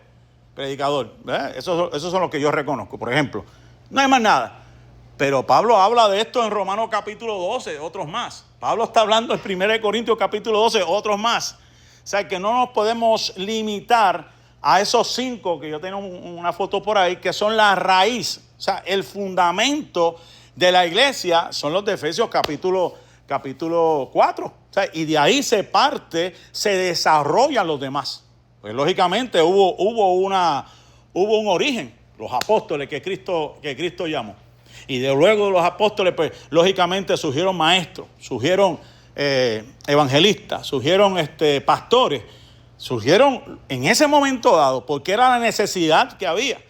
predicador. Esos son los que yo reconozco, por ejemplo. No hay más nada. Pero Pablo habla de esto en Romanos capítulo 12, otros más. Pablo está hablando en 1 Corintios capítulo 12, otros más. O sea, que no nos podemos limitar a esos 5, que yo tengo una foto por ahí, que son la raíz. O sea, el fundamento de la iglesia son los de Efesios capítulo 4. O sea, y de ahí se desarrollan los demás. Pues lógicamente hubo un origen, los apóstoles que Cristo llamó. Y luego de los apóstoles, pues lógicamente surgieron maestros, surgieron evangelistas, surgieron pastores, surgieron en ese momento dado, porque era la necesidad que había.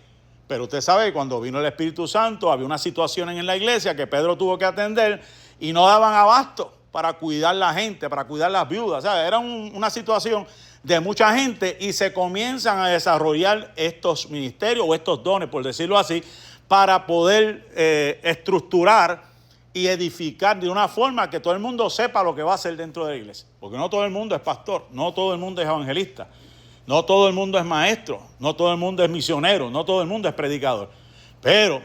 Pero usted sabe que cuando vino el Espíritu Santo, había una situación en la iglesia que Pedro tuvo que atender y no daban abasto para cuidar la gente, para cuidar las viudas. O sea, era una situación de mucha gente y se comienzan a desarrollar estos ministerios o estos dones, por decirlo así, para poder estructurar y edificar de una forma que todo el mundo sepa lo que va a hacer dentro de la iglesia. Porque no todo el mundo es pastor, no todo el mundo es evangelista, no todo el mundo es maestro, no todo el mundo es misionero, no todo el mundo es predicador. Pero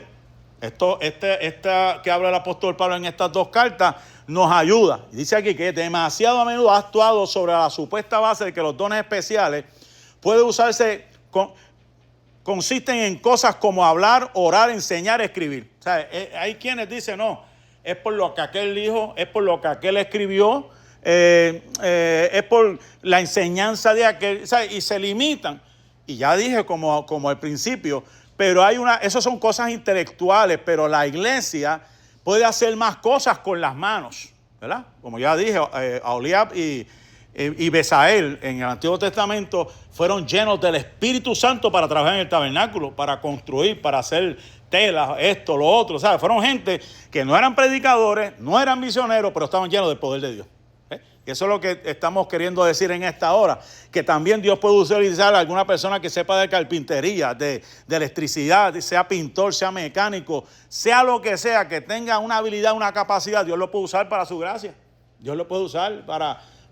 esta que habla el apóstol Pablo en estas 2 cartas nos ayuda. Dice aquí que demasiado a menudo ha actuado sobre la supuesta base de que los dones especiales pueden usarse consisten en cosas como hablar, orar, enseñar, escribir. O sea, hay quienes dicen, no, es por lo que aquel dijo, es por lo que aquel escribió, es por la enseñanza de aquel, o sea, y se limitan. Y ya dije como al principio, pero esas son cosas intelectuales, pero la iglesia puede hacer más cosas con las manos, ¿verdad? Como ya dije, Aholiab y Besael en el Antiguo Testamento fueron llenos del Espíritu Santo para trabajar en el tabernáculo, para construir, para hacer telas, esto, lo otro. O sea, fueron gente que no eran predicadores, no eran misioneros, pero estaban llenos del poder de Dios. Y eso es lo que estamos queriendo decir en esta hora, que también Dios puede utilizar a alguna persona que sepa de carpintería, de electricidad, sea pintor, sea mecánico, sea lo que sea, que tenga una habilidad, una capacidad, Dios lo puede usar para su gracia. Dios lo puede usar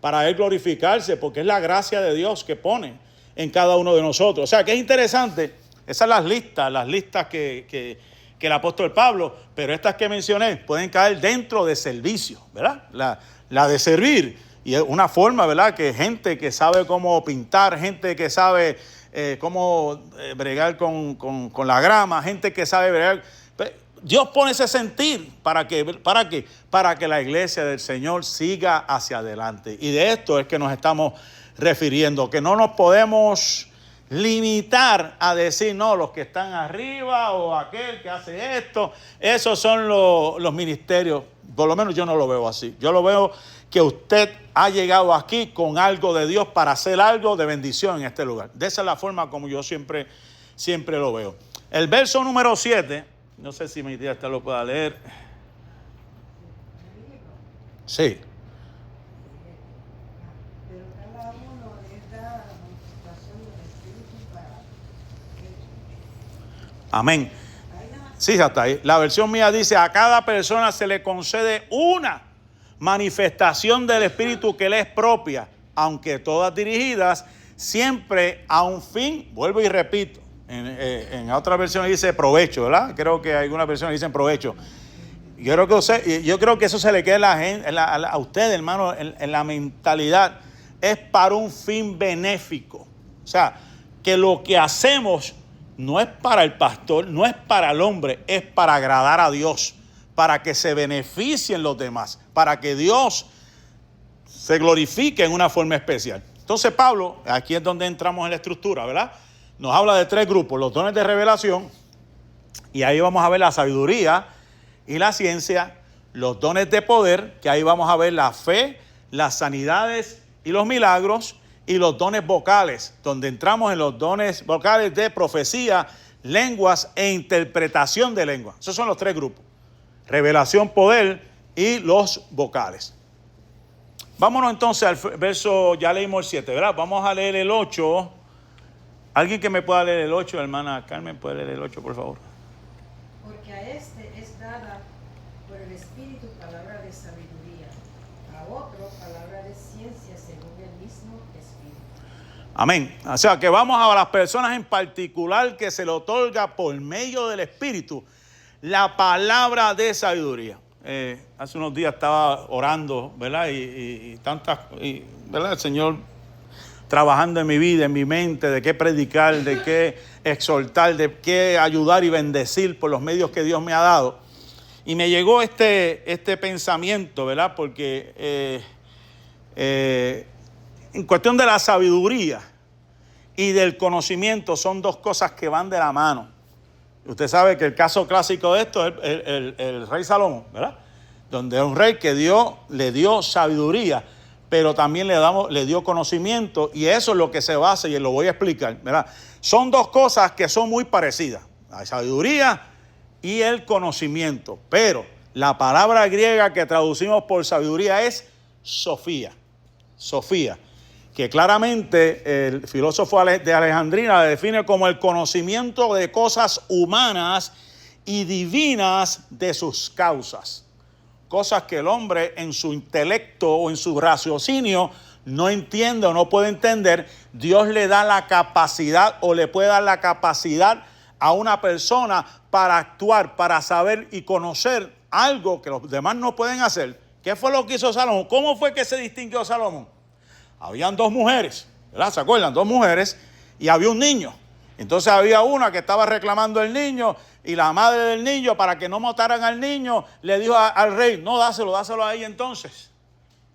para Él glorificarse, porque es la gracia de Dios que pone en cada uno de nosotros. O sea, que es interesante, esas son las listas que el apóstol Pablo, pero estas que mencioné pueden caer dentro de servicio, ¿verdad? La de servir, y es una forma, ¿verdad? Que gente que sabe cómo pintar, gente que sabe cómo bregar con la grama, gente que sabe bregar. Dios pone ese sentir ¿para que la iglesia del Señor siga hacia adelante. Y de esto es que nos estamos refiriendo, que no nos podemos limitar a decir, no, los que están arriba o aquel que hace esto, esos son los ministerios. Por lo menos yo no lo veo así. Yo lo veo que usted ha llegado aquí con algo de Dios para hacer algo de bendición en este lugar. De esa es la forma como yo siempre lo veo. El verso número 7, no sé si mi tía esta lo pueda leer. Sí. Pero cada uno les da la manifestación del Espíritu para Amén. Sí, hasta ahí. La versión mía dice, a cada persona se le concede una manifestación del Espíritu que le es propia, aunque todas dirigidas siempre a un fin, vuelvo y repito, en otra versión dice provecho, ¿verdad? Creo que algunas versiones dicen provecho. Yo creo que eso se le queda a usted, hermano, en la mentalidad, es para un fin benéfico. O sea, que lo que hacemos no es para el pastor, no es para el hombre, es para agradar a Dios, para que se beneficien los demás, para que Dios se glorifique en una forma especial. Entonces Pablo, aquí es donde entramos en la estructura, ¿verdad? Nos habla de 3 grupos: los dones de revelación, y ahí vamos a ver la sabiduría y la ciencia; los dones de poder, que ahí vamos a ver la fe, las sanidades y los milagros; y los dones vocales, donde entramos en los dones vocales de profecía, lenguas e interpretación de lenguas. Esos son los 3 grupos: revelación, poder y los vocales. Vámonos entonces al verso, ya leímos el 7, ¿verdad? Vamos a leer el 8. ¿Alguien que me pueda leer el 8? Hermana Carmen, ¿puede leer el 8, por favor? Porque a este es dada por el Espíritu palabra de sabiduría, a otro palabra de ciencia según el mismo Espíritu. Amén. O sea que vamos a las personas en particular que se le otorga por medio del Espíritu la palabra de sabiduría. Hace unos días estaba orando, ¿verdad? ¿Verdad? El Señor trabajando en mi vida, en mi mente, de qué predicar, de qué exhortar, de qué ayudar y bendecir por los medios que Dios me ha dado. Y me llegó este pensamiento, ¿verdad? Porque en cuestión de la sabiduría y del conocimiento son 2 cosas que van de la mano. Usted sabe que el caso clásico de esto es el rey Salomón, ¿verdad? Donde es un rey que le dio sabiduría, pero también le dio conocimiento, y eso es lo que se basa, y lo voy a explicar, ¿verdad? Son 2 cosas que son muy parecidas: la sabiduría y el conocimiento, pero la palabra griega que traducimos por sabiduría es Sofía, que claramente el filósofo de Alejandría la define como el conocimiento de cosas humanas y divinas de sus causas. Cosas que el hombre en su intelecto o en su raciocinio no entiende o no puede entender. Dios le da la capacidad, o le puede dar la capacidad a una persona para actuar, para saber y conocer algo que los demás no pueden hacer. ¿Qué fue lo que hizo Salomón? ¿Cómo fue que se distinguió Salomón? Habían 2 mujeres, ¿verdad? ¿Se acuerdan? 2 mujeres, y había un niño. Entonces había una que estaba reclamando el niño, y la madre del niño, para que no mataran al niño, le dijo al rey: no, dáselo ahí entonces.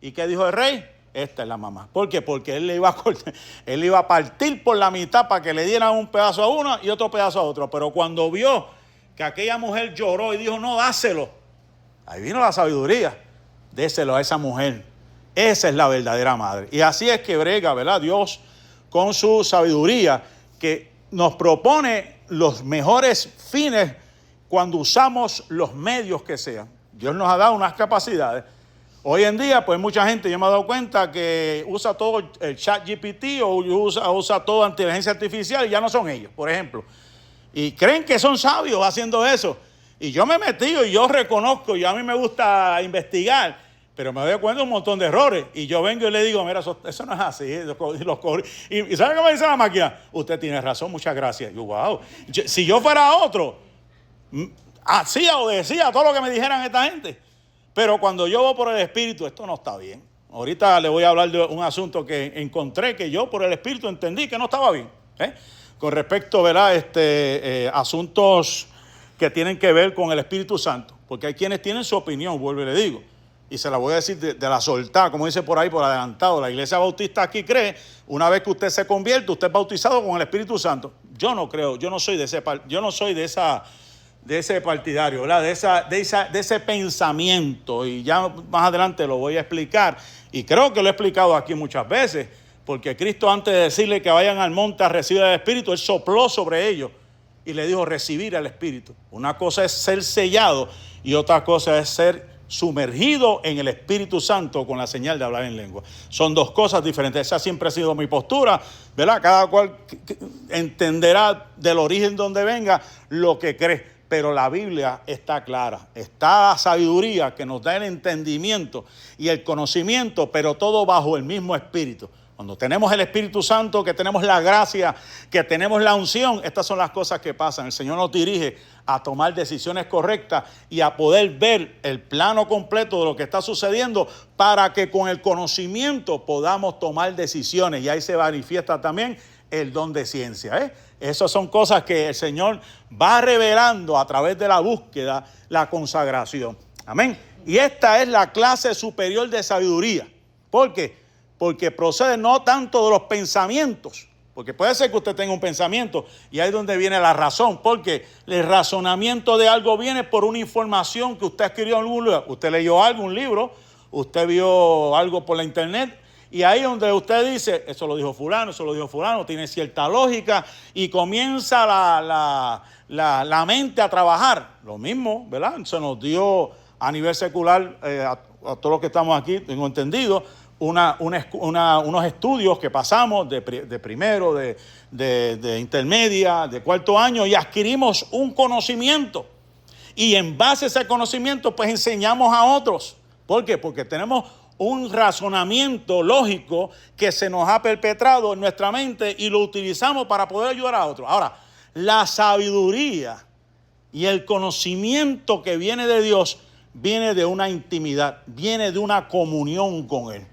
¿Y qué dijo el rey? Esta es la mamá. ¿Por qué? Porque él le iba a partir por la mitad para que le dieran un pedazo a uno y otro pedazo a otro. Pero cuando vio que aquella mujer lloró y dijo: no, dáselo, ahí vino la sabiduría: déselo a esa mujer. Esa es la verdadera madre. Y así es que brega, ¿verdad? Dios con su sabiduría, que nos propone los mejores fines cuando usamos los medios que sean. Dios nos ha dado unas capacidades. Hoy en día, pues mucha gente, yo me he dado cuenta que usa todo el ChatGPT o usa toda inteligencia artificial, y ya no son ellos, por ejemplo. Y creen que son sabios haciendo eso. Y yo me he metido y yo reconozco, y a mí me gusta investigar, pero me doy cuenta de un montón de errores. Y yo vengo y le digo: mira, eso no es así. Y ¿sabe qué me dice la máquina? Usted tiene razón, muchas gracias. Y yo, wow. Si yo fuera otro, hacía o decía todo lo que me dijeran esta gente. Pero cuando yo voy por el Espíritu, esto no está bien. Ahorita le voy a hablar de un asunto que encontré, que yo por el Espíritu entendí que no estaba bien. Con respecto, ¿verdad? Asuntos que tienen que ver con el Espíritu Santo. Porque hay quienes tienen su opinión, vuelvo y le digo. Y se la voy a decir de la soltada, como dice por ahí, por adelantado. La iglesia bautista aquí cree, una vez que usted se convierte, usted es bautizado con el Espíritu Santo. Yo no creo, yo no soy de ese partidario, ¿verdad? De ese pensamiento. Y ya más adelante lo voy a explicar. Y creo que lo he explicado aquí muchas veces, porque Cristo, antes de decirle que vayan al monte a recibir el Espíritu, Él sopló sobre ellos y le dijo: recibir al Espíritu. Una cosa es ser sellado y otra cosa es ser sumergido en el Espíritu Santo con la señal de hablar en lengua. Son 2 cosas diferentes. Esa siempre ha sido mi postura, ¿verdad? Cada cual entenderá del origen donde venga lo que cree. Pero la Biblia está clara. Está la sabiduría que nos da el entendimiento y el conocimiento, pero todo bajo el mismo Espíritu. Cuando tenemos el Espíritu Santo, que tenemos la gracia, que tenemos la unción, estas son las cosas que pasan. El Señor nos dirige a tomar decisiones correctas y a poder ver el plano completo de lo que está sucediendo, para que con el conocimiento podamos tomar decisiones. Y ahí se manifiesta también el don de ciencia. Esas son cosas que el Señor va revelando a través de la búsqueda, la consagración. Amén. Y esta es la clase superior de sabiduría. ¿Por qué? Porque procede no tanto de los pensamientos, porque puede ser que usted tenga un pensamiento y ahí es donde viene la razón, porque el razonamiento de algo viene por una información que usted adquirió en algún lugar. Usted leyó algo, un libro, usted vio algo por la internet y ahí donde usted dice, eso lo dijo fulano, tiene cierta lógica y comienza la mente a trabajar. Lo mismo, ¿verdad? Se nos dio a nivel secular, a todos los que estamos aquí, tengo entendido, unos estudios que pasamos de primero, de intermedia, de cuarto año y adquirimos un conocimiento y en base a ese conocimiento pues enseñamos a otros. ¿Por qué? Porque tenemos un razonamiento lógico que se nos ha perpetrado en nuestra mente y lo utilizamos para poder ayudar a otros. Ahora, la sabiduría y el conocimiento que viene de Dios viene de una intimidad, viene de una comunión con Él,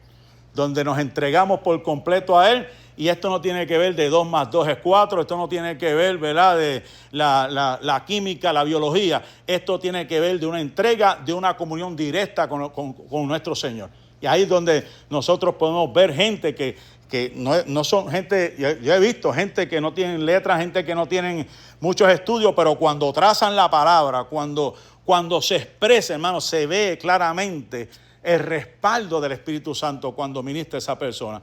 donde nos entregamos por completo a Él, y esto no tiene que ver de 2 más 2 es 4, esto no tiene que ver, ¿verdad?, de la química, la biología, esto tiene que ver de una entrega, de una comunión directa con nuestro Señor. Y ahí es donde nosotros podemos ver gente que no son gente, yo he visto gente que no tienen letras, gente que no tienen muchos estudios, pero cuando trazan la palabra, cuando se expresa, hermano, se ve claramente el respaldo del Espíritu Santo cuando ministra esa persona.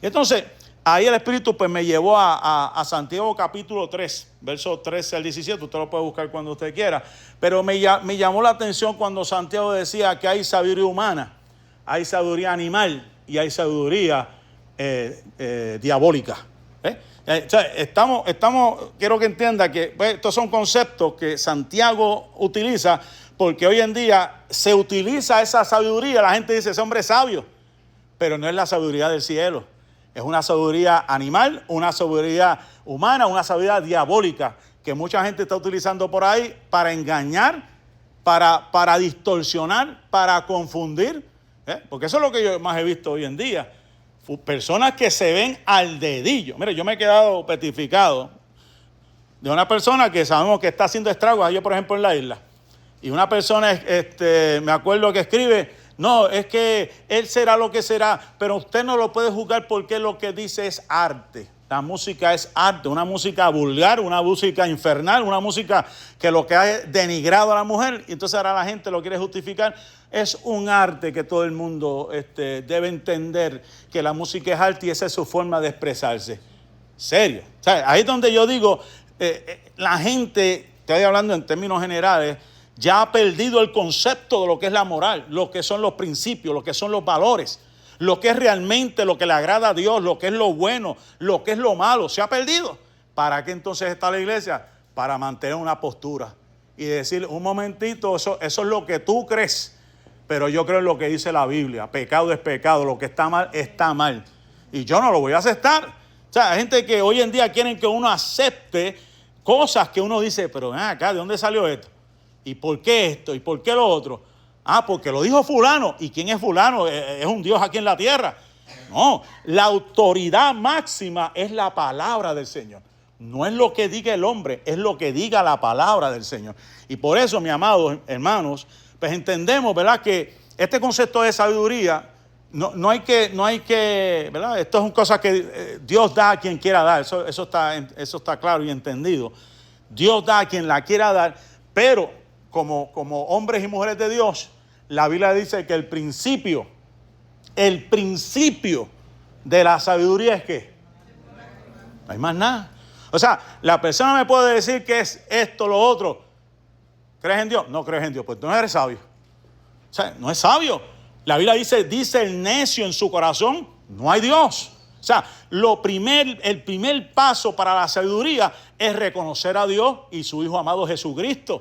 Entonces, ahí el Espíritu pues me llevó a Santiago capítulo 3, versos 13 al 17, usted lo puede buscar cuando usted quiera, pero me llamó la atención cuando Santiago decía que hay sabiduría humana, hay sabiduría animal y hay sabiduría diabólica. O sea, quiero que entienda que pues, estos son conceptos que Santiago utiliza, porque hoy en día se utiliza esa sabiduría, la gente dice, ese hombre es sabio, pero no es la sabiduría del cielo, es una sabiduría animal, una sabiduría humana, una sabiduría diabólica, que mucha gente está utilizando por ahí para engañar, para distorsionar, para confundir, porque eso es lo que yo más he visto hoy en día. Personas que se ven al dedillo. Mire, yo me he quedado petrificado de una persona que sabemos que está haciendo estragos allá, por ejemplo, en la isla. Y una persona, me acuerdo que escribe, no, es que él será lo que será, pero usted no lo puede juzgar porque lo que dice es arte. La música es arte, una música vulgar, una música infernal, una música que lo que ha denigrado a la mujer, y entonces ahora la gente lo quiere justificar. Es un arte que todo el mundo debe entender que la música es arte y esa es su forma de expresarse. Serio. O sea, ahí es donde yo digo, la gente, estoy hablando en términos generales, ya ha perdido el concepto de lo que es la moral, lo que son los principios, lo que son los valores, lo que es realmente lo que le agrada a Dios, lo que es lo bueno, lo que es lo malo. Se ha perdido. ¿Para qué entonces está la iglesia? Para mantener una postura y decir, un momentito, eso es lo que tú crees. Pero yo creo en lo que dice la Biblia. Pecado es pecado, lo que está mal, está mal. Y yo no lo voy a aceptar. O sea, hay gente que hoy en día quieren que uno acepte cosas que uno dice, pero acá, ¿de dónde salió esto? ¿Y por qué esto? ¿Y por qué lo otro? Ah, porque lo dijo fulano. ¿Y quién es fulano? ¿Es un Dios aquí en la tierra? No, la autoridad máxima es la palabra del Señor. No es lo que diga el hombre, es lo que diga la palabra del Señor. Y por eso, mis amados hermanos, pues entendemos, ¿verdad?, que este concepto de sabiduría no hay que, ¿verdad? Esto es una cosa que Dios da a quien quiera dar, eso está claro y entendido. Dios da a quien la quiera dar, pero como hombres y mujeres de Dios, la Biblia dice que el principio de la sabiduría es ¿qué? No hay más nada. O sea, la persona me puede decir que es esto, lo otro. ¿Crees en Dios? No crees en Dios. Pues tú no eres sabio. O sea, no es sabio. La Biblia dice el necio en su corazón, no hay Dios. O sea, el primer paso para la sabiduría es reconocer a Dios y su Hijo amado Jesucristo.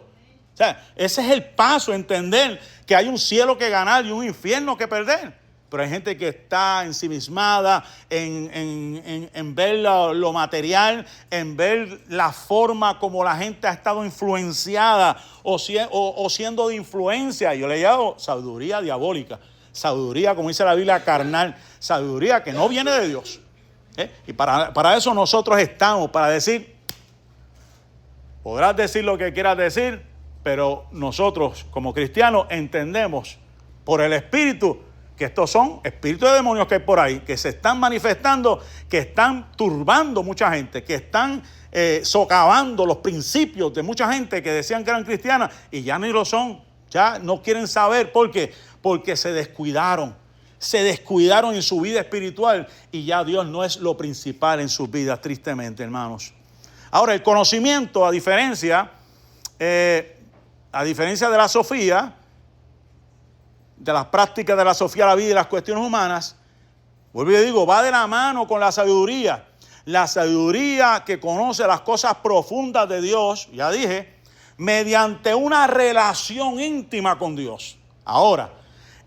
O sea, ese es el paso, entender que hay un cielo que ganar y un infierno que perder. Pero hay gente que está ensimismada en ver lo material, en ver la forma como la gente ha estado influenciada o siendo de influencia. Yo le llamo sabiduría diabólica, sabiduría, como dice la Biblia, carnal, sabiduría que no viene de Dios. Y para eso nosotros estamos, para decir, podrás decir lo que quieras decir, pero nosotros como cristianos entendemos por el Espíritu que estos son espíritus de demonios que hay por ahí, que se están manifestando, que están turbando mucha gente, que están socavando los principios de mucha gente que decían que eran cristianas y ya ni lo son, ya no quieren saber. ¿Por qué? Porque se descuidaron en su vida espiritual y ya Dios no es lo principal en sus vidas, tristemente, hermanos. Ahora, el conocimiento, a diferencia de la Sofía, de las prácticas de la Sofía, la vida y las cuestiones humanas, vuelvo y digo, va de la mano con la sabiduría. La sabiduría que conoce las cosas profundas de Dios, ya dije, mediante una relación íntima con Dios. Ahora,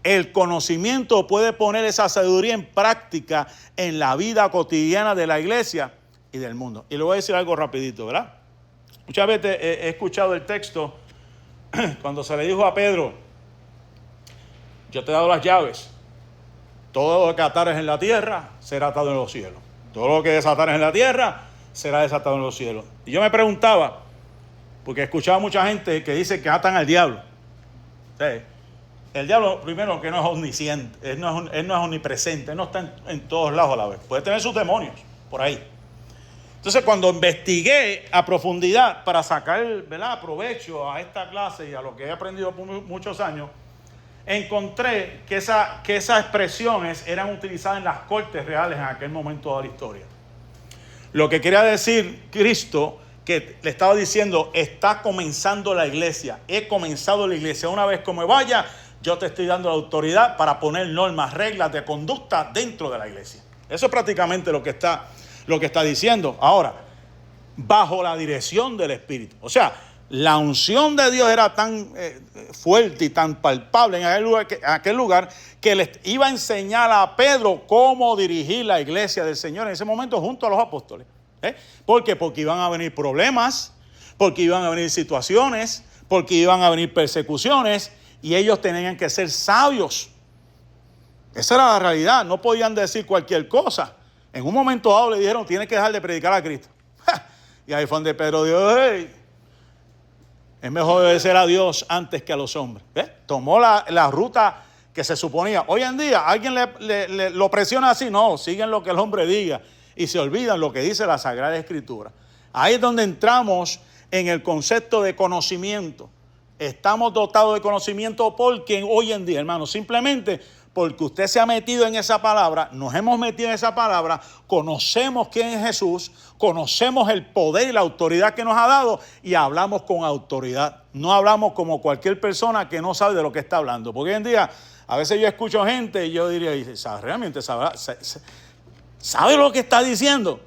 el conocimiento puede poner esa sabiduría en práctica en la vida cotidiana de la iglesia y del mundo. Y le voy a decir algo rapidito, ¿verdad? Muchas veces he escuchado el texto cuando se le dijo a Pedro: yo te he dado las llaves. Todo lo que atares en la tierra será atado en los cielos. Todo lo que desatares en la tierra será desatado en los cielos. Y yo me preguntaba, porque he escuchado a mucha gente que dice que atan al diablo. ¿Sí? El diablo, primero, que no es omnisciente, él no es omnipresente, él no está en todos lados a la vez. Puede tener sus demonios por ahí. Entonces, cuando investigué a profundidad para sacar, ¿verdad?, provecho a esta clase y a lo que he aprendido por muchos años, encontré que esas expresiones eran utilizadas en las cortes reales en aquel momento de la historia. Lo que quería decir Cristo, que le estaba diciendo: está comenzando la iglesia, he comenzado la iglesia, una vez como vaya, yo te estoy dando la autoridad para poner normas, reglas de conducta dentro de la iglesia. Eso es prácticamente lo que está diciendo. Ahora, bajo la dirección del Espíritu. O sea, la unción de Dios era tan fuerte y tan palpable en aquel lugar que les iba a enseñar a Pedro cómo dirigir la iglesia del Señor en ese momento junto a los apóstoles. ¿Por qué? Porque iban a venir problemas, porque iban a venir situaciones, porque iban a venir persecuciones y ellos tenían que ser sabios. Esa era la realidad, no podían decir cualquier cosa. En un momento dado le dijeron: tienes que dejar de predicar a Cristo. Y ahí fue donde Pedro dijo: hey, es mejor obedecer a Dios antes que a los hombres. Tomó la ruta que se suponía. Hoy en día, ¿alguien lo presiona así? No, siguen lo que el hombre diga y se olvidan lo que dice la Sagrada Escritura. Ahí es donde entramos en el concepto de conocimiento. Estamos dotados de conocimiento porque hoy en día, hermanos, simplemente porque usted se ha metido en esa palabra, nos hemos metido en esa palabra, conocemos quién es Jesús, conocemos el poder y la autoridad que nos ha dado y hablamos con autoridad. No hablamos como cualquier persona que no sabe de lo que está hablando. Porque hoy en día, a veces yo escucho gente y yo diría: ¿realmente sabe lo que está diciendo?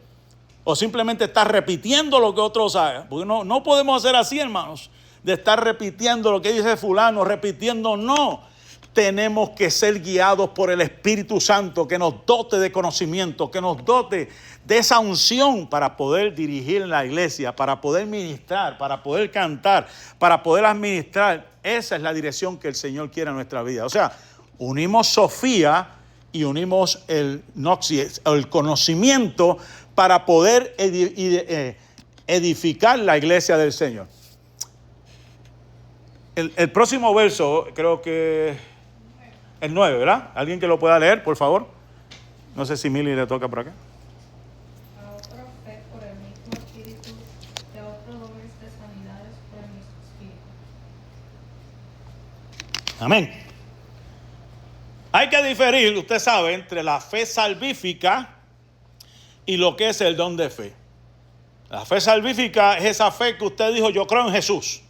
O simplemente está repitiendo lo que otros saben. Porque no podemos hacer así, hermanos, de estar repitiendo lo que dice fulano, repitiendo, no. Tenemos que ser guiados por el Espíritu Santo, que nos dote de conocimiento, que nos dote de esa unción para poder dirigir la iglesia, para poder ministrar, para poder cantar, para poder administrar. Esa es la dirección que el Señor quiere en nuestra vida. O sea, unimos Sofía y unimos el Noxis, el conocimiento, para poder edificar la iglesia del Señor. El próximo verso, creo que el 9, ¿verdad? ¿Alguien que lo pueda leer, por favor? No sé si Mili le toca por acá. A otro fe por el mismo Espíritu, y a otro dones de sanidades por el mismo Espíritu. Amén. Hay que diferir, usted sabe, entre la fe salvífica y lo que es el don de fe. La fe salvífica es esa fe que usted dijo: yo creo en Jesús.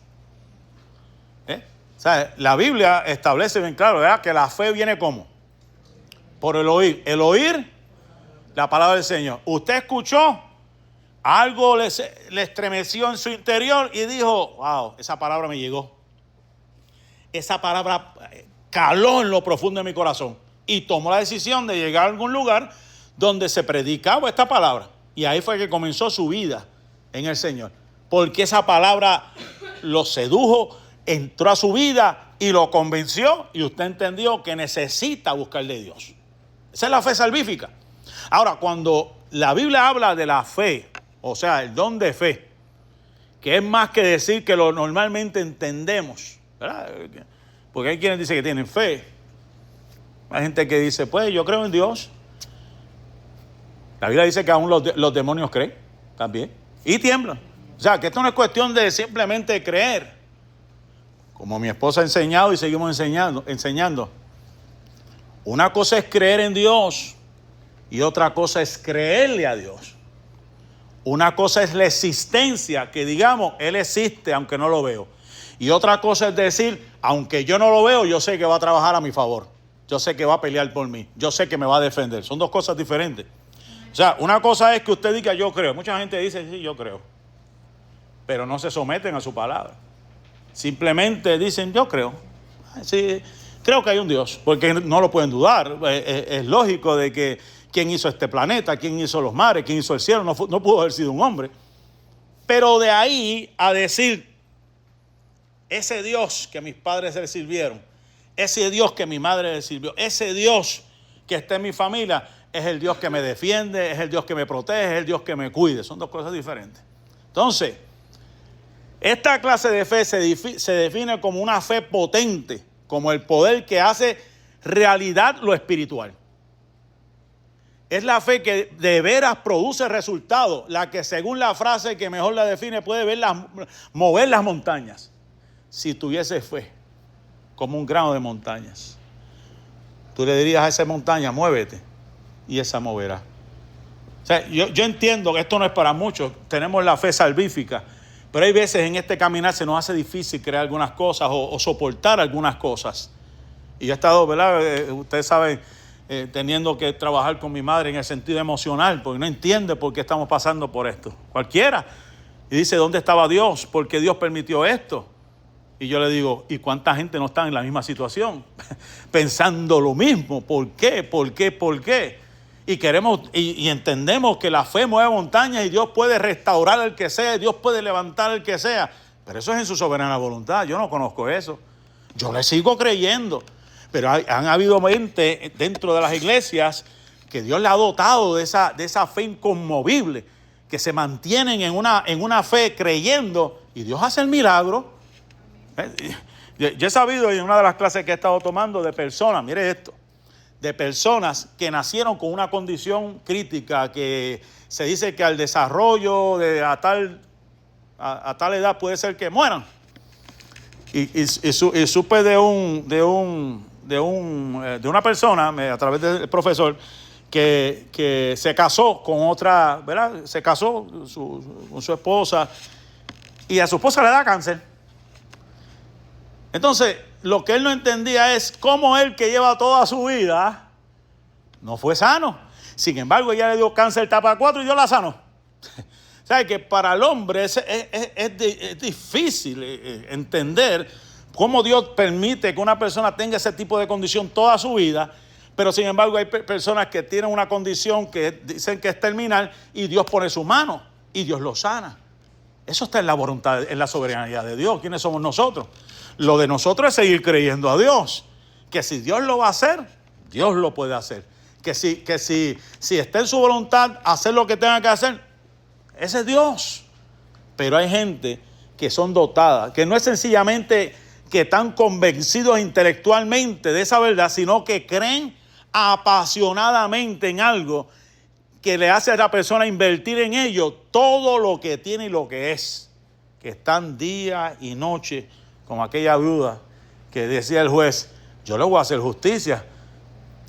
O sea, la Biblia establece bien claro, ¿verdad?, que la fe viene ¿cómo? Por el oír. El oír la palabra del Señor. Usted escuchó, algo le estremeció en su interior y dijo: wow, esa palabra me llegó. Esa palabra caló en lo profundo de mi corazón. Y tomó la decisión de llegar a algún lugar donde se predicaba esta palabra. Y ahí fue que comenzó su vida en el Señor. Porque esa palabra lo sedujo, entró a su vida y lo convenció, y usted entendió que necesita buscar de Dios. Esa es la fe salvífica. Ahora, cuando la Biblia habla de la fe, o sea, el don de fe, que es más que decir que lo normalmente entendemos, ¿verdad? Porque hay quienes dicen que tienen fe, Hay gente que dice, pues yo creo en Dios. La Biblia dice que aún los demonios creen también y tiemblan. O sea, que esto no es cuestión de simplemente creer. Como mi esposa ha enseñado y seguimos enseñando. Una cosa es creer en Dios y otra cosa es creerle a Dios. Una cosa es la existencia, que digamos, Él existe aunque no lo veo. Y otra cosa es decir, aunque yo no lo veo, yo sé que va a trabajar a mi favor. Yo sé que va a pelear por mí. Yo sé que me va a defender. Son dos cosas diferentes. O sea, una cosa es que usted diga yo creo. Mucha gente dice, sí, yo creo. Pero no se someten a su palabra. Simplemente dicen, yo creo. Sí, creo que hay un Dios. Porque no lo pueden dudar. Es lógico de que quién hizo este planeta, quién hizo los mares, quién hizo el cielo. No pudo haber sido un hombre. Pero de ahí a decir, ese Dios que mis padres le sirvieron, ese Dios que mi madre le sirvió, ese Dios que está en mi familia, es el Dios que me defiende, es el Dios que me protege, es el Dios que me cuide. Son dos cosas diferentes. Entonces, esta clase de fe se define como una fe potente, como el poder que hace realidad lo espiritual. Es la fe que de veras produce resultados, la que según la frase que mejor la define puede mover las montañas. Si tuviese fe, como un grano de montañas, tú le dirías a esa montaña, muévete, y esa moverá. O sea, yo entiendo que esto no es para muchos, tenemos la fe salvífica, pero hay veces en este caminar se nos hace difícil crear algunas cosas o soportar algunas cosas. Y yo he estado, ¿verdad? Ustedes saben, teniendo que trabajar con mi madre en el sentido emocional, porque no entiende por qué estamos pasando por esto. Cualquiera. Y dice, ¿dónde estaba Dios? ¿Por qué Dios permitió esto? Y yo le digo, ¿y cuánta gente no está en la misma situación? Pensando lo mismo. ¿Por qué? ¿Por qué? ¿Por qué? Y queremos y entendemos que la fe mueve montañas y Dios puede restaurar al que sea, Dios puede levantar al que sea. Pero eso es en su soberana voluntad. Yo no conozco eso. Yo le sigo creyendo. Pero han habido gente dentro de las iglesias que Dios le ha dotado de esa fe inconmovible, que se mantienen en una fe creyendo y Dios hace el milagro. Yo he sabido en una de las clases que he estado tomando de personas, mire esto, de personas que nacieron con una condición crítica, que se dice que al desarrollo a tal edad puede ser que mueran. Y supe de una persona, a través del profesor, que se casó con otra, ¿verdad? Se casó con su esposa y a su esposa le da cáncer. Entonces, lo que él no entendía es cómo él, que lleva toda su vida, no fue sano. Sin embargo, ella le dio cáncer etapa 4 y Dios la sanó. O sea, que para el hombre es difícil entender cómo Dios permite que una persona tenga ese tipo de condición toda su vida, pero sin embargo hay personas que tienen una condición que dicen que es terminal y Dios pone su mano y Dios lo sana. Eso está en la voluntad, en la soberanía de Dios. ¿Quiénes somos nosotros? Lo de nosotros es seguir creyendo a Dios. Que si Dios lo va a hacer, Dios lo puede hacer. Que si está en su voluntad hacer lo que tenga que hacer, ese es Dios. Pero hay gente que son dotadas, que no es sencillamente que están convencidos intelectualmente de esa verdad, sino que creen apasionadamente en algo que le hace a la persona invertir en ello todo lo que tiene y lo que es. Que están día y noche, como aquella viuda que decía el juez, yo le voy a hacer justicia.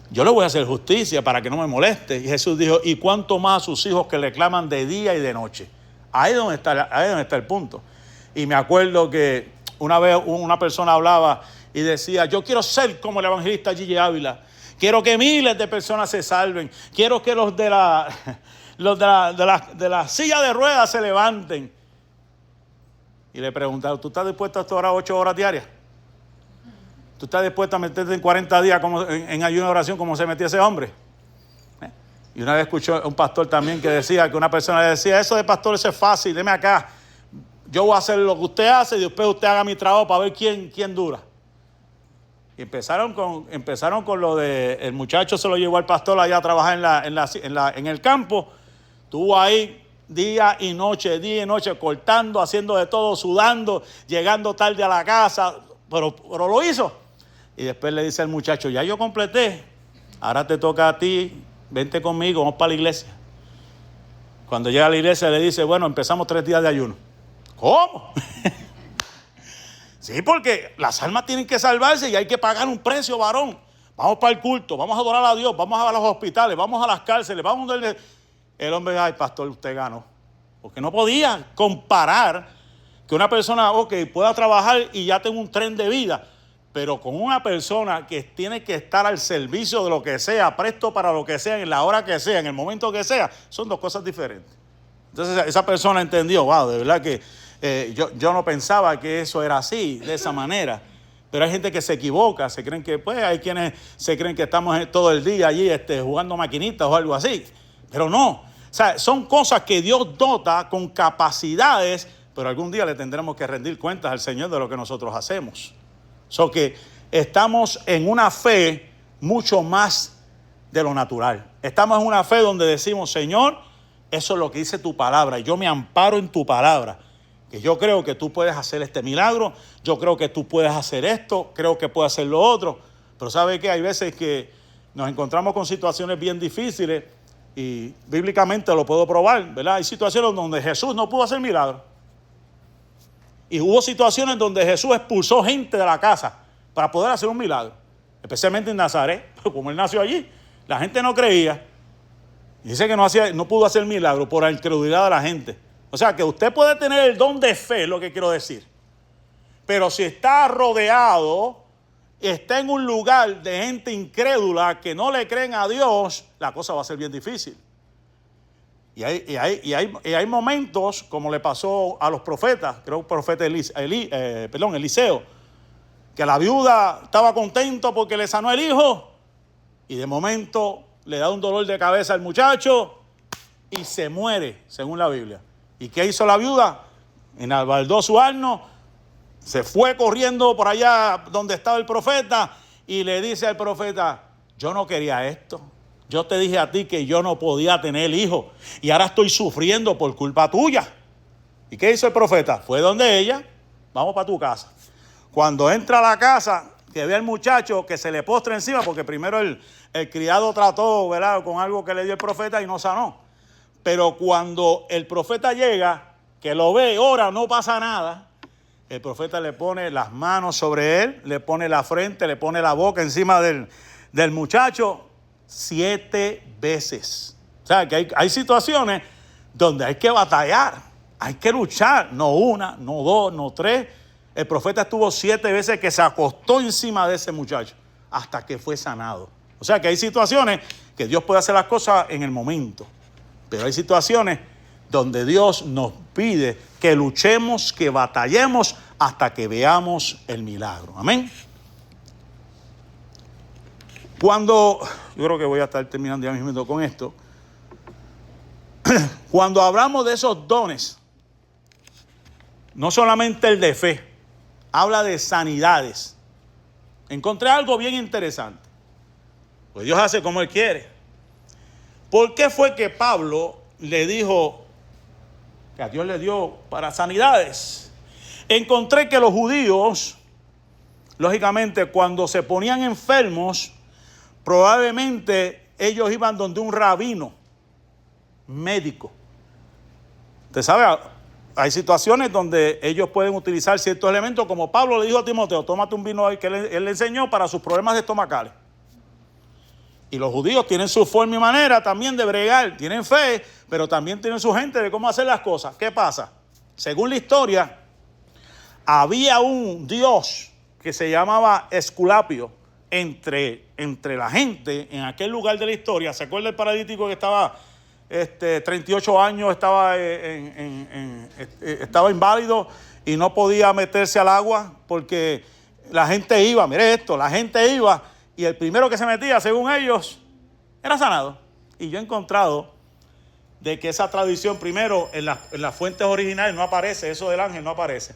Yo le voy a hacer justicia para que no me moleste. Y Jesús dijo, ¿y cuánto más a sus hijos que le claman de día y de noche? Ahí es donde está el punto. Y me acuerdo que una vez una persona hablaba y decía, yo quiero ser como el evangelista Gigi Ávila. Quiero que miles de personas se salven. Quiero que los de la silla de ruedas se levanten. Y le preguntaron, ¿tú estás dispuesto a orar 8 horas diarias? ¿Tú estás dispuesto a meterte en 40 días en ayuno de oración como se metía ese hombre? Y una vez escuché un pastor también que decía, que una persona le decía, eso de pastor, eso es fácil, deme acá. Yo voy a hacer lo que usted hace y después usted haga mi trabajo para ver quién dura. Y empezaron con lo de, el muchacho se lo llevó al pastor allá a trabajar en el campo. Estuvo ahí día y noche, cortando, haciendo de todo, sudando, llegando tarde a la casa, pero lo hizo. Y después le dice al muchacho, ya yo completé, ahora te toca a ti, vente conmigo, vamos para la iglesia. Cuando llega a la iglesia le dice, bueno, empezamos 3 días de ayuno. ¿Cómo? Sí, porque las almas tienen que salvarse y hay que pagar un precio, varón. Vamos para el culto, vamos a adorar a Dios, vamos a los hospitales, vamos a las cárceles, vamos a... El hombre, ay, pastor, usted ganó. Porque no podía comparar que una persona, pueda trabajar y ya tenga un tren de vida, pero con una persona que tiene que estar al servicio de lo que sea, presto para lo que sea, en la hora que sea, en el momento que sea, son 2 cosas diferentes. Entonces esa persona entendió, wow, de verdad que yo no pensaba que eso era así, de esa manera. Pero hay gente que se equivoca, se creen que, hay quienes se creen que estamos todo el día allí jugando maquinitas o algo así. Pero no, o sea, son cosas que Dios dota con capacidades, pero algún día le tendremos que rendir cuentas al Señor de lo que nosotros hacemos. So que estamos en una fe mucho más de lo natural. Estamos en una fe donde decimos, Señor, eso es lo que dice tu palabra. Yo me amparo en tu palabra. Que yo creo que tú puedes hacer este milagro. Yo creo que tú puedes hacer esto. Creo que puedes hacer lo otro. Pero ¿sabe qué? Hay veces que nos encontramos con situaciones bien difíciles y bíblicamente lo puedo probar, ¿verdad? Hay situaciones donde Jesús no pudo hacer milagros. Y hubo situaciones donde Jesús expulsó gente de la casa para poder hacer un milagro. Especialmente en Nazaret, como él nació allí. La gente no creía. Y dice que no pudo hacer milagro por la incredulidad de la gente. O sea que usted puede tener el don de fe, es lo que quiero decir. Pero si está rodeado, está en un lugar de gente incrédula que no le creen a Dios, la cosa va a ser bien difícil. Y hay momentos, como le pasó a los profetas, creo que el profeta Eliseo, que la viuda estaba contento porque le sanó el hijo, y de momento le da un dolor de cabeza al muchacho y se muere, según la Biblia. ¿Y qué hizo la viuda? Enalbardó su asno, se fue corriendo por allá donde estaba el profeta y le dice al profeta, yo no quería esto. Yo te dije a ti que yo no podía tener hijo y ahora estoy sufriendo por culpa tuya. ¿Y qué hizo el profeta? Fue donde ella, vamos para tu casa. Cuando entra a la casa, que ve al muchacho que se le postra encima, porque primero el criado trató, ¿verdad?, con algo que le dio el profeta y no sanó. Pero cuando el profeta llega, que lo ve, ora, no pasa nada, el profeta le pone las manos sobre él, le pone la frente, le pone la boca encima del muchacho 7 veces. O sea, que hay situaciones donde hay que batallar, hay que luchar, no 1, no 2, no 3. El profeta estuvo 7 veces que se acostó encima de ese muchacho hasta que fue sanado. O sea, que hay situaciones que Dios puede hacer las cosas en el momento. Pero hay situaciones donde Dios nos pide que luchemos, que batallemos hasta que veamos el milagro. Amén. Yo creo que voy a estar terminando ya mismo con esto. Cuando hablamos de esos dones, no solamente el de fe, habla de sanidades. Encontré algo bien interesante. Pues Dios hace como Él quiere. ¿Por qué fue que Pablo le dijo que a Dios le dio para sanidades? Encontré que los judíos, lógicamente, cuando se ponían enfermos, probablemente ellos iban donde un rabino, médico. Usted sabe, hay situaciones donde ellos pueden utilizar ciertos elementos, como Pablo le dijo a Timoteo, tómate un vino que él le enseñó para sus problemas estomacales. Y los judíos tienen su forma y manera también de bregar, tienen fe, pero también tienen su gente de cómo hacer las cosas. ¿Qué pasa? Según la historia, había un dios que se llamaba Esculapio entre la gente en aquel lugar de la historia. ¿Se acuerda el paralítico que estaba 38 años, estaba inválido y no podía meterse al agua porque la gente iba, mire esto, la gente iba y el primero que se metía, según ellos, era sanado? Y yo he encontrado de que esa tradición primero en las fuentes originales no aparece, eso del ángel no aparece.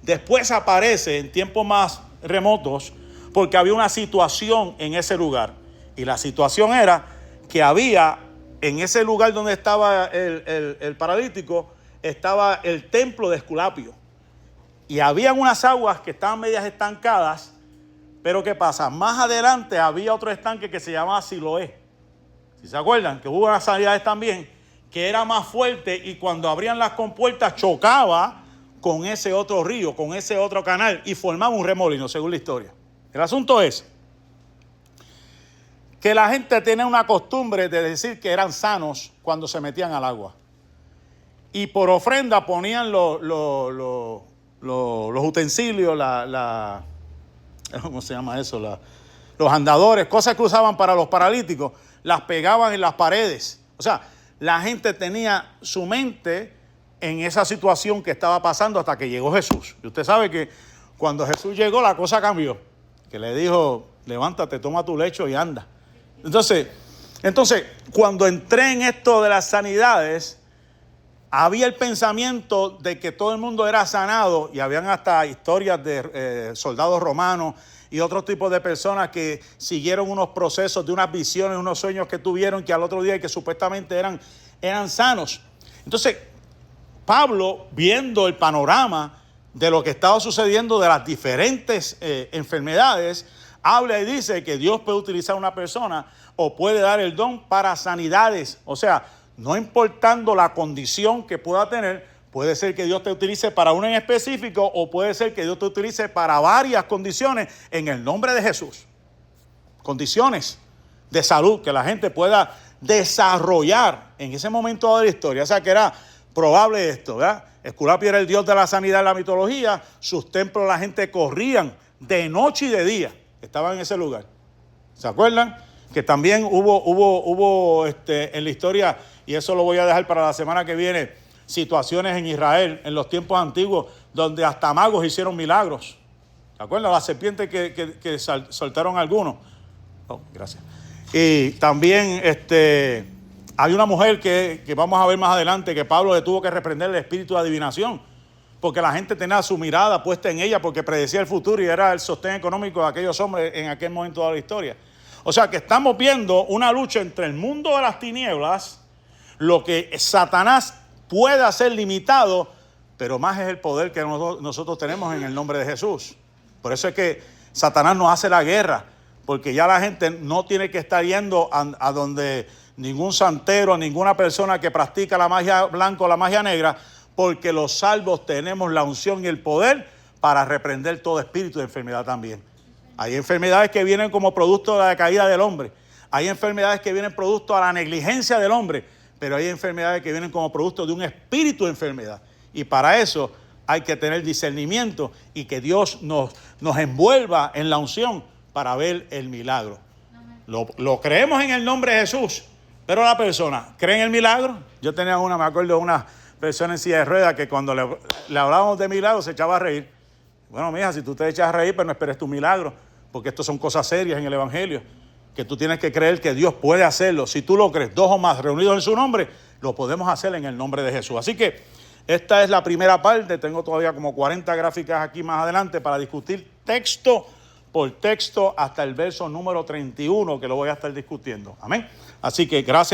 Después aparece en tiempos más remotos porque había una situación en ese lugar. Y la situación era que había en ese lugar donde estaba el paralítico, estaba el templo de Esculapio. Y habían unas aguas que estaban medias estancadas Pero ¿qué pasa? Más adelante había otro estanque que se llamaba Siloé. Si se acuerdan, que hubo unas sanidades también, que era más fuerte y cuando abrían las compuertas chocaba con ese otro río, con ese otro canal y formaba un remolino, según la historia. El asunto es que la gente tiene una costumbre de decir que eran sanos cuando se metían al agua. Y por ofrenda ponían los utensilios, ¿cómo se llama eso? Los andadores, cosas que usaban para los paralíticos, las pegaban en las paredes. O sea, la gente tenía su mente en esa situación que estaba pasando hasta que llegó Jesús. Y usted sabe que cuando Jesús llegó la cosa cambió. Que le dijo, levántate, toma tu lecho y anda. Entonces, cuando entré en esto de las sanidades, había el pensamiento de que todo el mundo era sanado y habían hasta historias de soldados romanos y otros tipos de personas que siguieron unos procesos de unas visiones, unos sueños que tuvieron que al otro día y que supuestamente eran sanos. Entonces, Pablo, viendo el panorama de lo que estaba sucediendo de las diferentes enfermedades, habla y dice que Dios puede utilizar a una persona o puede dar el don para sanidades. O sea, no importando la condición que pueda tener, puede ser que Dios te utilice para una en específico o puede ser que Dios te utilice para varias condiciones en el nombre de Jesús. Condiciones de salud que la gente pueda desarrollar en ese momento de la historia. O sea, que era probable esto, ¿verdad? Esculapio era el dios de la sanidad en la mitología. Sus templos la gente corrían de noche y de día. Estaban en ese lugar. ¿Se acuerdan? Que también hubo en la historia, y eso lo voy a dejar para la semana que viene, situaciones en Israel, en los tiempos antiguos, donde hasta magos hicieron milagros. ¿Se acuerdan? La serpiente que soltaron algunos. Oh, gracias. Y también hay una mujer que vamos a ver más adelante, que Pablo le tuvo que reprender el espíritu de adivinación, porque la gente tenía su mirada puesta en ella, porque predecía el futuro y era el sostén económico de aquellos hombres en aquel momento de la historia. O sea que estamos viendo una lucha entre el mundo de las tinieblas, lo que Satanás puede hacer limitado, pero más es el poder que nosotros tenemos en el nombre de Jesús. Por eso es que Satanás nos hace la guerra, porque ya la gente no tiene que estar yendo a donde ningún santero, ninguna persona que practica la magia blanca o la magia negra, porque los salvos tenemos la unción y el poder para reprender todo espíritu de enfermedad también. Hay enfermedades que vienen como producto de la caída del hombre. Hay enfermedades que vienen producto de la negligencia del hombre, pero hay enfermedades que vienen como producto de un espíritu de enfermedad. Y para eso hay que tener discernimiento y que Dios nos envuelva en la unción para ver el milagro. Lo creemos en el nombre de Jesús, pero la persona cree en el milagro. Yo tenía me acuerdo de una persona en silla de ruedas que cuando le hablábamos de milagro se echaba a reír. Bueno, mija, si tú te echas a reír, pues no esperes tu milagro, porque esto son cosas serias en el Evangelio, que tú tienes que creer que Dios puede hacerlo. Si tú lo crees, 2 o más reunidos en su nombre, lo podemos hacer en el nombre de Jesús. Así que esta es la primera parte. Tengo todavía como 40 gráficas aquí más adelante para discutir texto por texto hasta el verso número 31, que lo voy a estar discutiendo. Amén. Así que gracias.